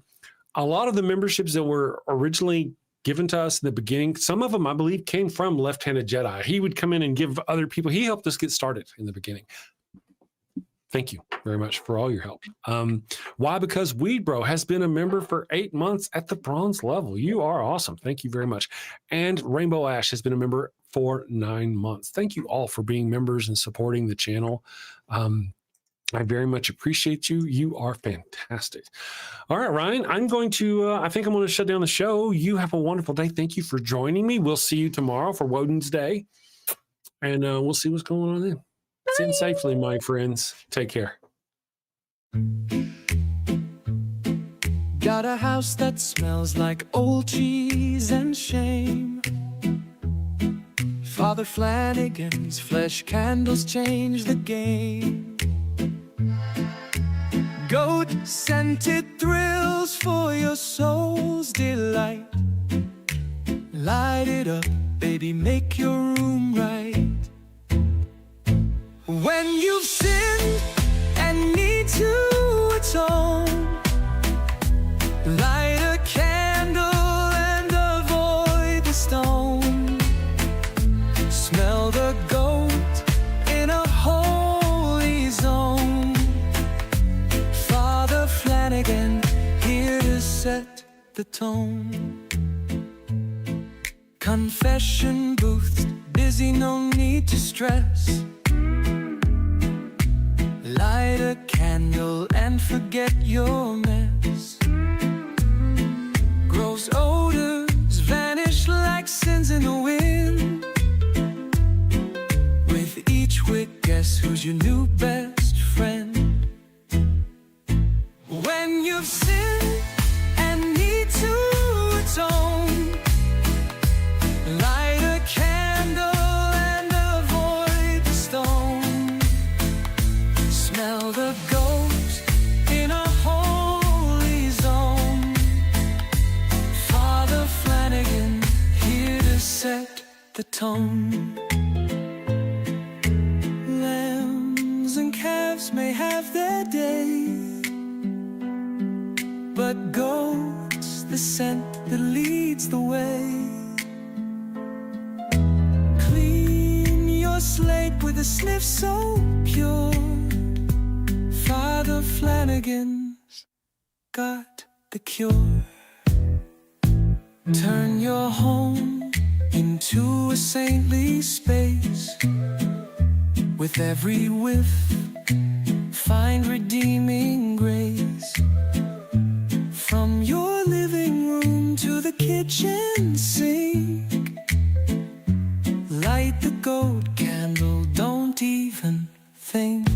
a lot of the memberships that were originally given to us in the beginning, some of them, I believe, came from Left-Handed Jedi. He would come in and give other people. He helped us get started in the beginning. Thank you very much for all your help. Why? Because Weed Bro has been a member for 8 months at the bronze level. You are awesome. Thank you very much. And Rainbow Ash has been a member for 9 months. Thank you all for being members and supporting the channel. I very much appreciate you. You are fantastic. All right, Ryan, I'm going to, I think I'm going to shut down the show. You have a wonderful day. Thank you for joining me. We'll see you tomorrow for Woden's Day. And we'll see what's going on then. Sin safely, my friends. Take care. Got a house that smells like old cheese and shame. Father Flanagan's flesh candles change the game. Goat-scented thrills for your soul's delight. Light it up, baby, make your room right. Confession booths, busy, no need to stress. Light a candle and forget your mess. Gross odors vanish like sins in the wind. With each wick, guess who's your new best friend? When you've sinned and need to atone, light a candle and avoid the stone. Smell the ghost in a holy zone. Father Flanagan here to set the tone. Lambs and calves may have their day, but goats the scent that leads the way. Clean your slate with a sniff so pure. Father Flanagan's got the cure. Turn your home into a saintly space. With every whiff, find redeeming grace. From your living room to the kitchen sink, light the gold candle, don't even think.